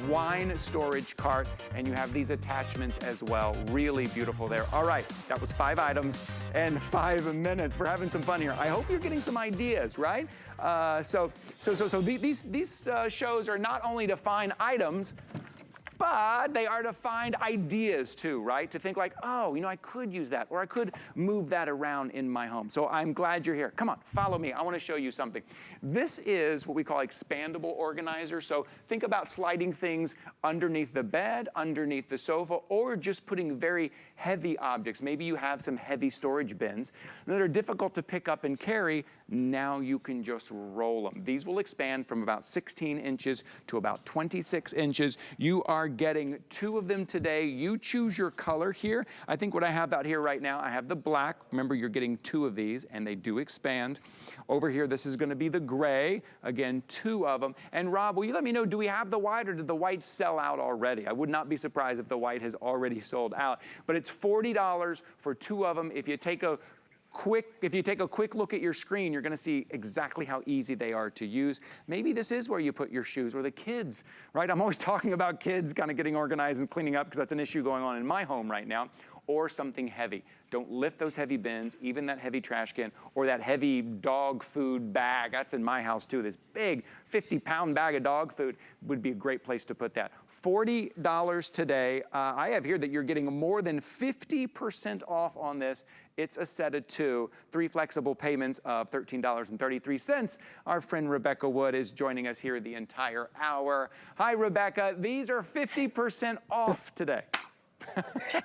[SPEAKER 1] wine storage cart, and you have these attachments as well. Really beautiful there. All right, that was 5 items and 5 minutes. We're having some fun here. I hope you're getting some ideas, right? So these shows are not only to find items, but they are to find ideas too, right? To think like, oh, you know, I could use that, or I could move that around in my home. So I'm glad you're here. Come on, follow me. I want to show you something. This is what we call expandable organizer. So think about sliding things underneath the bed, underneath the sofa, or just putting very heavy objects. Maybe you have some heavy storage bins that are difficult to pick up and carry. Now you can just roll them. These will expand from about 16 inches to about 26 inches. You are getting 2 of them today. You choose your color here. I think what I have out here right now, I have the black. Remember, you're getting 2 of these, and they do expand. Over here, this is going to be the gray. Again, 2 of them. And Rob, will you let me know, do we have the white, or did the white sell out already? I would not be surprised if the white has already sold out. But it's $40 for 2 of them. If you take a quick look at your screen, you're gonna see exactly how easy they are to use. Maybe this is where you put your shoes, or the kids, right? I'm always talking about kids kind of getting organized and cleaning up because that's an issue going on in my home right now. Or something heavy. Don't lift those heavy bins, even that heavy trash can, or that heavy dog food bag. That's in my house too. This big 50-pound bag of dog food would be a great place to put that. $40 today. I have here that you're getting more than 50% off on this. It's a set of 2, 3 flexible payments of $13.33. Our friend Rebecca Wood is joining us here the entire hour. Hi, Rebecca. These are 50% off today.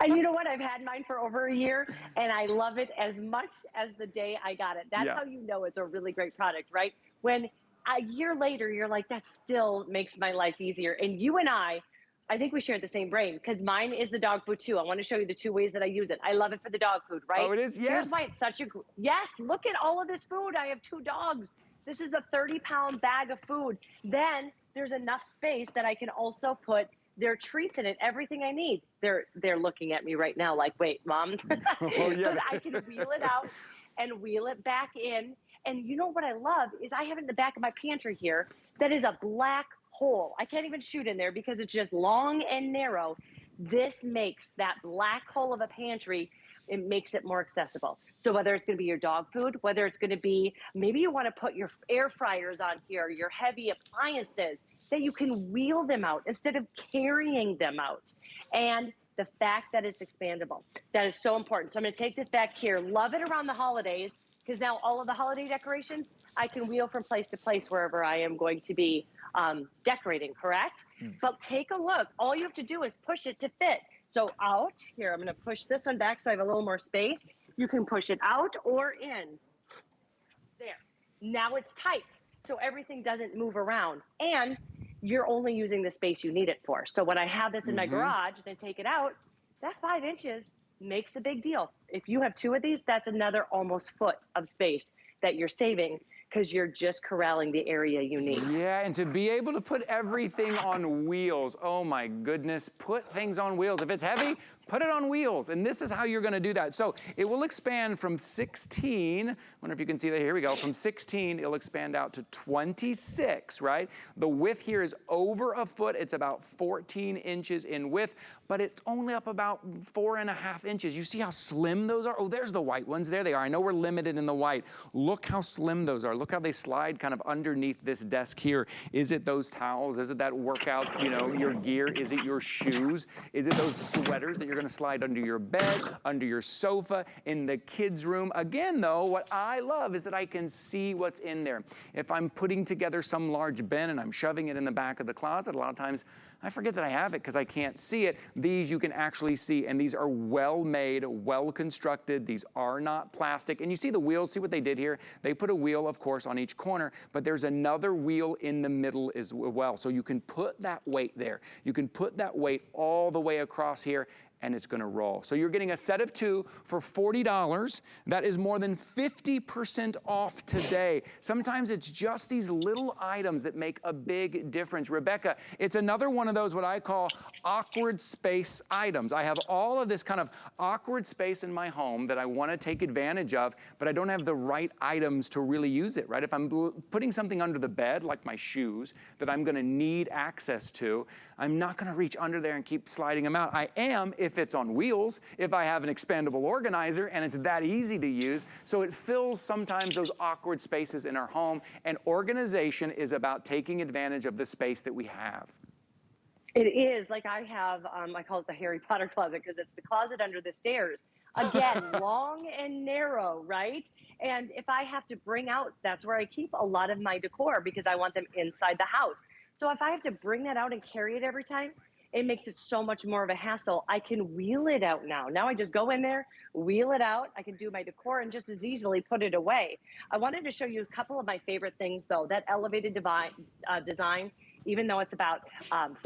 [SPEAKER 2] And you know what? I've had mine for over a year, and I love it as much as the day I got it. That's how you know it's a really great product, right? When a year later, you're like, that still makes my life easier. And you and I think we share the same brain, because mine is the dog food too. I want to show you the 2 ways that I use it. I love it for the dog food, right?
[SPEAKER 1] Oh, it is? Yes.
[SPEAKER 2] Here's why it's such a, yes, look at all of this food. I have 2 dogs. This is a 30-pound bag of food. Then there's enough space that I can also put their treats in it, everything I need. They're looking at me right now like, wait, Mom.
[SPEAKER 1] Oh, yeah.
[SPEAKER 2] But I can wheel it out and wheel it back in. And you know what I love is I have it in the back of my pantry here that is a black hole. I can't even shoot in there because it's just long and narrow. This makes that black hole of a pantry, it makes it more accessible. So whether it's going to be your dog food, whether it's going to be, maybe you want to put your air fryers on here, your heavy appliances, that you can wheel them out instead of carrying them out. And the fact that it's expandable, that is so important. So I'm going to take this back here, love it around the holidays, because now all of the holiday decorations, I can wheel from place to place wherever I am going to be decorating, correct? But take a look. All you have to do is push it to fit. So out, here, I'm gonna push this one back so I have a little more space. You can push it out or in. There. Now it's tight, so everything doesn't move around. And you're only using the space you need it for. So when I have this in my garage and I take it out, that 5 inches makes a big deal. If you have 2 of these, that's another almost foot of space that you're saving because you're just corralling the area you need.
[SPEAKER 1] Yeah, and to be able to put everything on wheels, oh my goodness, put things on wheels. If it's heavy, put it on wheels, and this is how you're gonna do that. So it will expand from 16, I wonder if you can see that, here we go, from 16, it'll expand out to 26, right? The width here is over a foot, it's about 14 inches in width, but it's only up about 4.5 inches. You see how slim those are? Oh, there's the white ones, there they are. I know we're limited in the white. Look how slim those are. Look how they slide kind of underneath this desk here. Is it those towels? Is it that workout, you know, your gear? Is it your shoes? Is it those sweaters that you're gonna slide under your bed, under your sofa, in the kids' room? Again, though, what I love is that I can see what's in there. If I'm putting together some large bin and I'm shoving it in the back of the closet, a lot of times I forget that I have it because I can't see it. These you can actually see, and these are well made, well constructed. These are not plastic. And you see the wheels, see what they did here? They put a wheel, of course, on each corner, but there's another wheel in the middle as well. So you can put that weight there. You can put that weight all the way across here, and it's gonna roll. So you're getting a set of 2 for $40. That is more than 50% off today. Sometimes it's just these little items that make a big difference. Rebecca, it's another one of those what I call awkward space items. I have all of this kind of awkward space in my home that I wanna take advantage of, but I don't have the right items to really use it, right? If I'm putting something under the bed, like my shoes, that I'm gonna need access to, I'm not gonna reach under there and keep sliding them out. I am if it's on wheels, if I have an expandable organizer and it's that easy to use. So it fills sometimes those awkward spaces in our home, and organization is about taking advantage of the space that we have.
[SPEAKER 2] It is, like I have, I call it the Harry Potter closet because it's the closet under the stairs. Again, long and narrow, right? And if I have to bring out, that's where I keep a lot of my decor because I want them inside the house. So if I have to bring that out and carry it every time, it makes it so much more of a hassle. I can wheel it out now. Now I just go in there, wheel it out. I can do my decor and just as easily put it away. I wanted to show you a couple of my favorite things though. That elevated design, even though it's about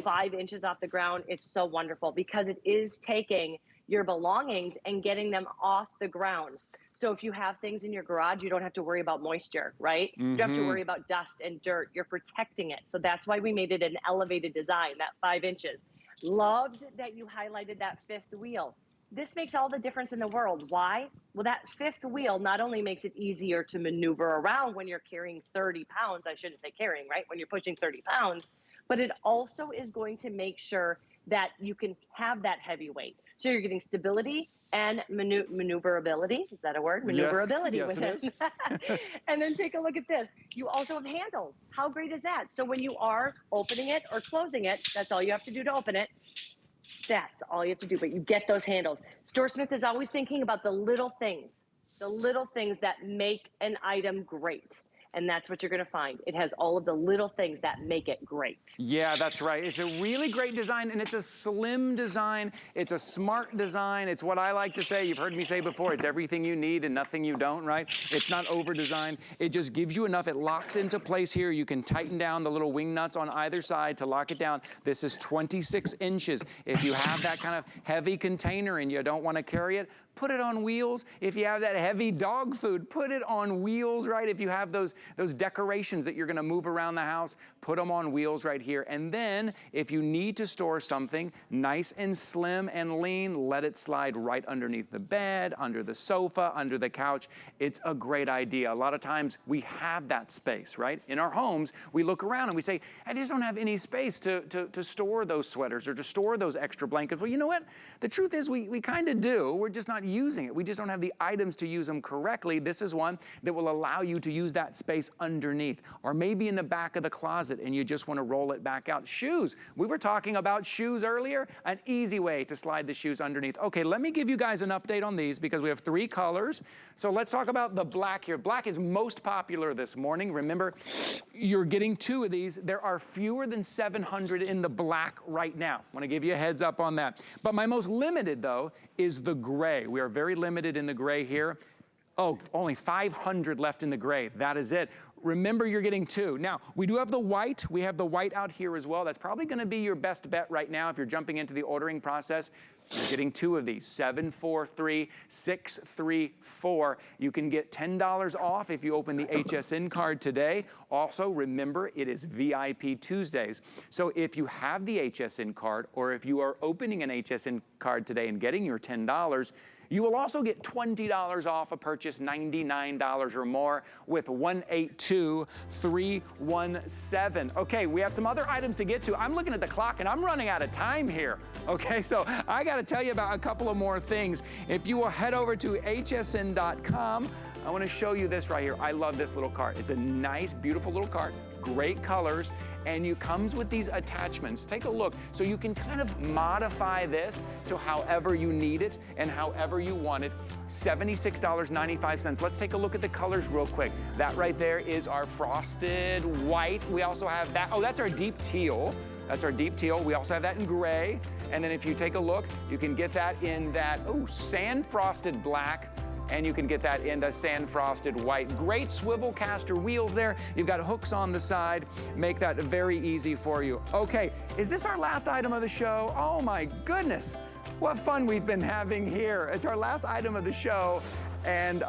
[SPEAKER 2] 5 inches off the ground, it's so wonderful because it is taking your belongings and getting them off the ground. So if you have things in your garage, you don't have to worry about moisture, right? You don't have to worry about dust and dirt. You're protecting it. So that's why we made it an elevated design, that 5 inches. Loved that you highlighted that 5th wheel. This makes all the difference in the world. Why? Well, that 5th wheel not only makes it easier to maneuver around when you're carrying 30 pounds, I shouldn't say carrying, right? When you're pushing 30 pounds, but it also is going to make sure that you can have that heavy weight. So you're getting stability and maneuverability. Is that a word? Maneuverability
[SPEAKER 1] yes,
[SPEAKER 2] with
[SPEAKER 1] it is.
[SPEAKER 2] And then take a look at this. You also have handles. How great is that? So when you are opening it or closing it, that's all you have to do to open it. That's all you have to do, but you get those handles. StoreSmith is always thinking about the little things that make an item great. And that's what you're gonna find. It has all of the little things that make it great.
[SPEAKER 1] Yeah, that's right. It's a really great design, and it's a slim design. It's a smart design. It's what I like to say. You've heard me say before, it's everything you need and nothing you don't, right? It's not over-designed. It just gives you enough. It locks into place here. You can tighten down the little wing nuts on either side to lock it down. This is 26 inches. If you have that kind of heavy container and you don't want to carry it, put it on wheels. If you have that heavy dog food, put it on wheels, right? If you have those decorations that you're gonna move around the house, put them on wheels right here. And then if you need to store something nice and slim and lean, let it slide right underneath the bed, under the sofa, under the couch. It's a great idea. A lot of times we have that space, right? In our homes, we look around and we say, I just don't have any space to store those sweaters or to store those extra blankets. Well, you know what? The truth is we kind of do. We're just not using it. We just don't have the items to use them correctly. This is one that will allow you to use that space underneath, or maybe in the back of the closet and you just want to roll it back out. Shoes. We were talking about shoes earlier. An easy way to slide the shoes underneath. Okay, let me give you guys an update on these because we have 3 colors. So let's talk about the black here. Black is most popular this morning. Remember, you're getting 2 of these. There are fewer than 700 in the black right now. I want to give you a heads up on that. But my most limited, though, is the gray. We are very limited in the gray here. Oh, only 500 left in the gray. That is it. Remember, you're getting 2. Now, we do have the white. We have the white out here as well. That's probably going to be your best bet right now if you're jumping into the ordering process. You're getting 2 of these, 743-634. You can get $10 off if you open the HSN card today. Also, remember, it is VIP Tuesdays. So if you have the HSN card, or if you are opening an HSN card today and getting your $10, you will also get $20 off a purchase, $99 or more, with 182317. Okay, we have some other items to get to. I'm looking at the clock and I'm running out of time here. Okay, so I got to tell you about a couple of more things. If you will head over to hsn.com, I want to show you this right here. I love this little cart. It's a nice, beautiful little cart, great colors, and it comes with these attachments. Take a look. So you can kind of modify this to however you need it and however you want it. $76.95. Let's take a look at the colors real quick. That right there is our frosted white. We also have that. Oh, that's our deep teal. That's our deep teal. We also have that in gray. And then if you take a look, you can get that in that, sand frosted black. And you can get that in the sand frosted white. Great swivel caster wheels there. You've got hooks on the side. Make that very easy for you. Okay, is this our last item of the show? Oh my goodness, what fun we've been having here. It's our last item of the show. And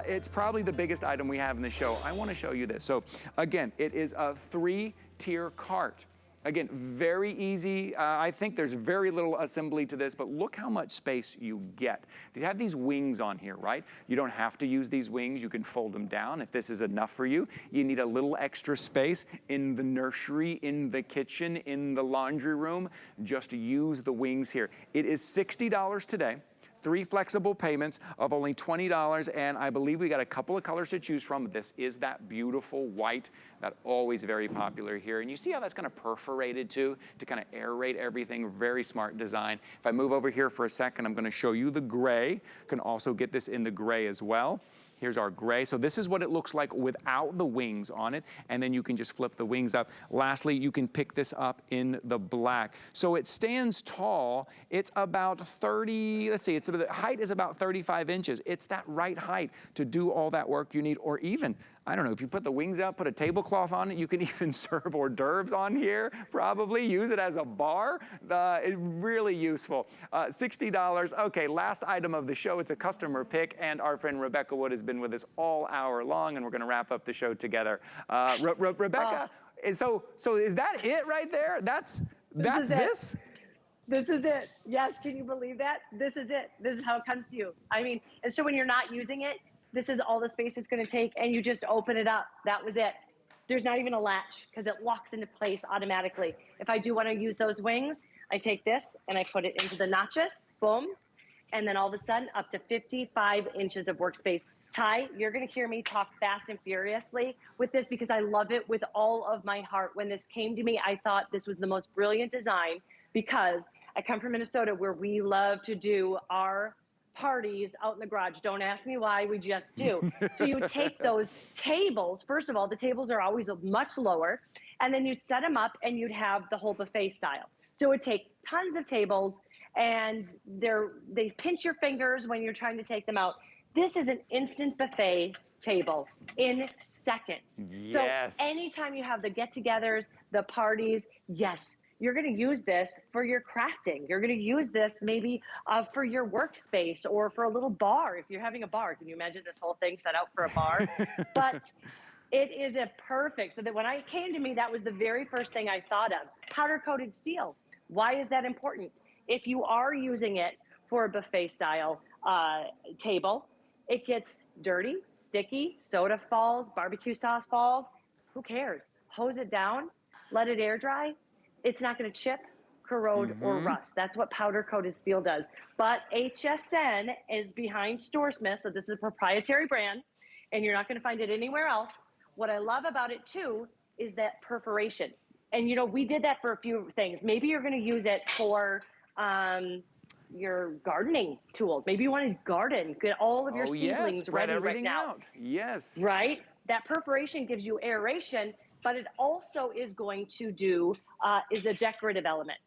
[SPEAKER 1] it's probably the biggest item we have in the show. I want to show you this. So again, it is a 3-tier cart. Again, very easy. I think there's very little assembly to this, but look how much space you get. They have these wings on here, right? You don't have to use these wings. You can fold them down. If this is enough for you, you need a little extra space in the nursery, in the kitchen, in the laundry room. Just use the wings here. It is $60 today. 3 flexible payments of only $20, and I believe we got a couple of colors to choose from. This is that beautiful white, that always very popular here. And you see how that's kind of perforated too, to kind of aerate everything. Very smart design. If I move over here for a second, I'm going to show you the gray. You can also get this in the gray as well. Here's our gray. So this is what it looks like without the wings on it. And then you can just flip the wings up. Lastly, you can pick this up in the black. So it stands tall. It's about 30, let's see, the height is about 35 inches. It's that right height to do all that work you need, or even, I don't know, if you put the wings out, put a tablecloth on it, you can even serve hors d'oeuvres on here, probably. Use it as a bar. It's really useful. $60. Okay, last item of the show. It's a customer pick, and our friend Rebecca Wood has been with us all hour long, and we're going to wrap up the show together. Rebecca, so is that it right there? That's this?
[SPEAKER 2] This is it. Yes, can you believe that? This is it. This is how it comes to you. I mean, and so when you're not using it, this is all the space it's going to take, and you just open it up. That was it. There's not even a latch because it locks into place automatically. If I do want to use those wings, I take this and I put it into the notches, boom, and then all of a sudden up to 55 inches of workspace. Ty, you're going to hear me talk fast and furiously with this because I love it with all of my heart. When this came to me, I thought this was the most brilliant design because I come from Minnesota where we love to do our parties out in the garage. Don't ask me why, we just do. So you take those tables, first of all, the tables are always much lower, and then you'd set them up and you'd have the whole buffet style. So it would take tons of tables, and they pinch your fingers when you're trying to take them out. This is an instant buffet table in seconds. Yes. So anytime you have the get-togethers, the parties, yes, You're going to use this for your crafting. You're going to use this maybe for your workspace or for a little bar. If you're having a bar, can you imagine this whole thing set out for a bar? But it is a perfect, so that when I came to me, that was the very first thing I thought of. Powder coated steel. Why is that important? If you are using it for a buffet style table, it gets dirty, sticky, soda falls, barbecue sauce falls. Who cares? Hose it down, let it air dry. It's not going to chip, corrode, or rust. That's what powder coated steel does. But HSN is behind StoreSmith, so this is a proprietary brand, and you're not going to find it anywhere else. What I love about it too is that perforation. And you know, we did that for a few things. Maybe you're going to use it for your gardening tools. Maybe you want to garden, get all of your seedlings ready right now.
[SPEAKER 1] Out. Yes.
[SPEAKER 2] Right? That perforation gives you aeration, but it also is going to do, is a decorative element.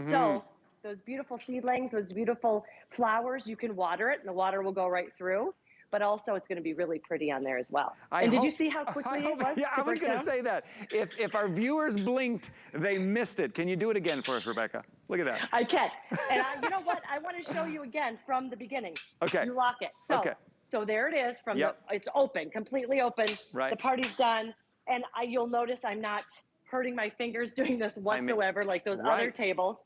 [SPEAKER 2] So those beautiful seedlings, those beautiful flowers, you can water it and the water will go right through. But also it's going to be really pretty on there as well. And did you see how quickly it was?
[SPEAKER 1] Yeah, I was going to say that. If our viewers blinked, they missed it. Can you do it again for us, Rebecca? Look at that.
[SPEAKER 2] I can. And you know what? I want to show you again from the beginning.
[SPEAKER 1] Okay.
[SPEAKER 2] You lock it. So there it is from it's open, completely open.
[SPEAKER 1] Right.
[SPEAKER 2] The party's done. And you'll notice I'm not hurting my fingers doing this whatsoever like those other tables.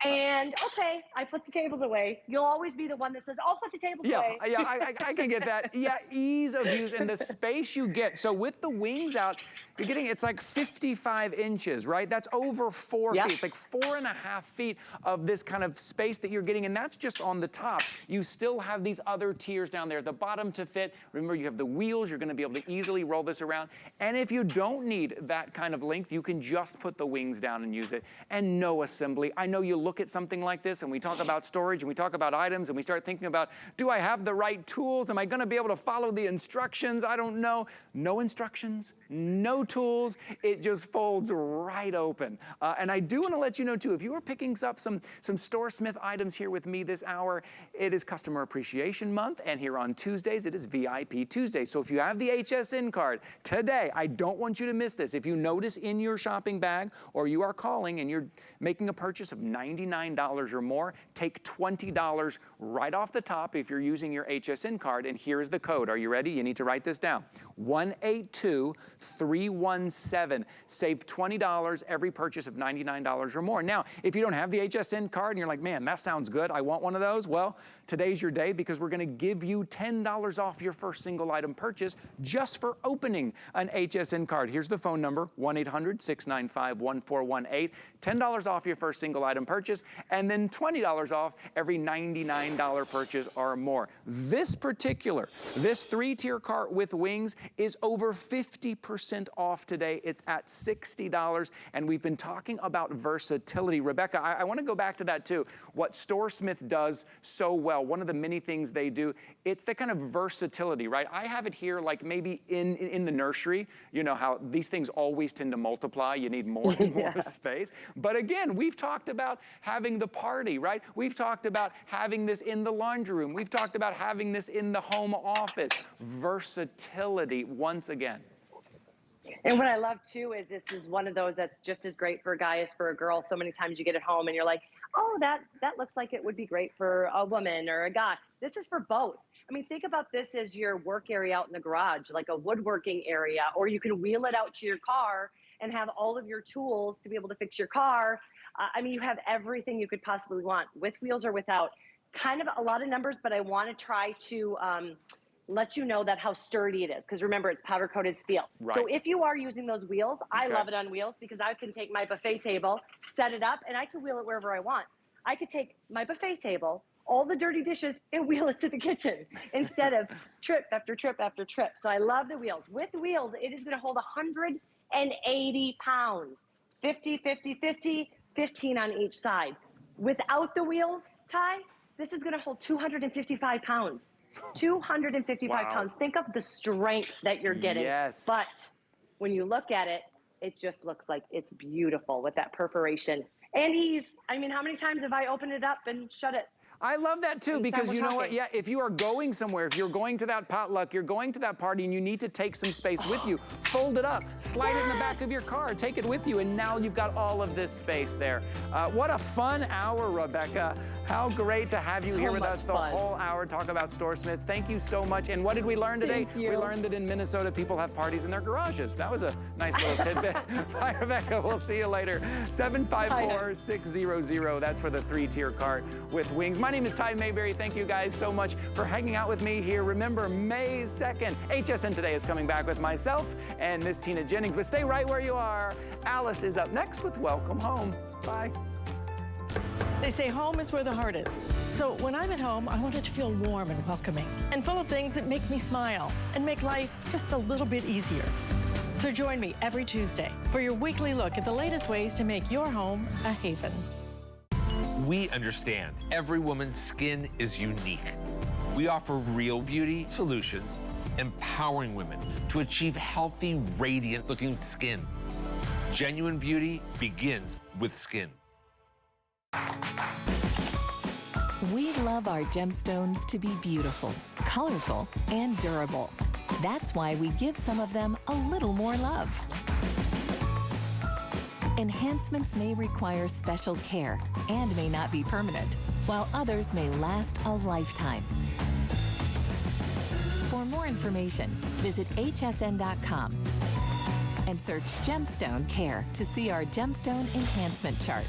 [SPEAKER 2] And okay, I put the tables away. You'll always be the one that says, I'll put the tables away.
[SPEAKER 1] Yeah, I can get that. Yeah, ease of use and the space you get. So with the wings out, you're getting, it's like 55 inches, right? That's over 4 feet. It's like 4.5 feet of this kind of space that you're getting, and that's just on the top. You still have these other tiers down there at the bottom to fit. Remember, you have the wheels. You're gonna be able to easily roll this around. And if you don't need that kind of length, you can just put the wings down and use it. And no assembly. I know you look at something like this and we talk about storage and we talk about items and we start thinking about, do I have the right tools? Am I gonna be able to follow the instructions? I don't know. No instructions, no tools. It just folds right open. And I do wanna let you know too, if you are picking up some StoreSmith items here with me this hour, it is Customer Appreciation Month, and here on Tuesdays, it is VIP Tuesday. So if you have the HSN card today, I don't want you to miss this. If you notice in your shopping bag or you are calling and you're making a purchase of $99 or more, take $20 right off the top if you're using your HSN card, and here's the code. Are you ready? You need to write this down. 182317. Save $20 every purchase of $99 or more. Now, if you don't have the HSN card and you're like, man, that sounds good, I want one of those, well, today's your day because we're gonna give you $10 off your first single item purchase just for opening an HSN card. Here's the phone number, 1-800-695-1418. $10 off your first single item purchase, and then $20 off every $99 purchase or more. This 3-tier cart with wings is over 50% off today. It's at $60, and we've been talking about versatility. Rebecca, I wanna go back to that too. What StoreSmith does so well, one of the many things they do, it's the kind of versatility, right? I have it here like maybe in the nursery, you know how these things always tend to multiply. You need more and more space. But again, we've talked about having the party, right? We've talked about having this in the laundry room. We've talked about having this in the home office. Versatility once again.
[SPEAKER 2] And what I love too is this is one of those that's just as great for a guy as for a girl. So many times you get it home and you're like, oh, that looks like it would be great for a woman or a guy. This is for both. I mean, think about this as your work area out in the garage, like a woodworking area, or you can wheel it out to your car and have all of your tools to be able to fix your car. I mean, you have everything you could possibly want, with wheels or without. Kind of a lot of numbers, but I want to try to let you know that how sturdy it is, because remember, it's powder coated steel.
[SPEAKER 1] Right.
[SPEAKER 2] So if you are using those wheels, I love it on wheels because I can take my buffet table, set it up, and I can wheel it wherever I want. I could take my buffet table, all the dirty dishes, and wheel it to the kitchen instead of trip after trip after trip. So I love the wheels. With wheels, it is going to hold 180 pounds, 50, 50, 50, 15 on each side. Without the wheels, Ty, this is going to hold 255 pounds. 255 pounds. Think of the strength that you're getting.
[SPEAKER 1] Yes.
[SPEAKER 2] But when you look at it, it just looks like it's beautiful with that perforation and ease. I mean, how many times have I opened it up and shut it?
[SPEAKER 1] I love that too, because you know what? Yeah, if you are going somewhere, if you're going to that potluck, you're going to that party and you need to take some space with you, fold it up, slide it in the back of your car, take it with you, and now you've got all of this space there. What a fun hour, Rebecca. How great to have you here with us the whole hour, talk about StoreSmith. Thank you so much. And what did we learn today? We learned that in Minnesota, people have parties in their garages. That was a nice little tidbit. Bye, Rebecca. We'll see you later. 754-600. That's for the 3-tier cart with wings. My name is Ty Mayberry. Thank you guys so much for hanging out with me here. Remember, May 2nd, HSN Today is coming back with myself and Miss Tina Jennings. But stay right where you are. Alice is up next with Welcome Home. Bye.
[SPEAKER 3] They say home is where the heart is. So when I'm at home, I want it to feel warm and welcoming and full of things that make me smile and make life just a little bit easier. So join me every Tuesday for your weekly look at the latest ways to make your home a haven.
[SPEAKER 4] We understand every woman's skin is unique. We offer real beauty solutions, empowering women to achieve healthy, radiant-looking skin. Genuine beauty begins with skin.
[SPEAKER 5] We love our gemstones to be beautiful, colorful, and durable. That's why we give some of them a little more love. Enhancements may require special care and may not be permanent, while others may last a lifetime. For more information, visit hsn.com and search Gemstone Care to see our gemstone enhancement chart.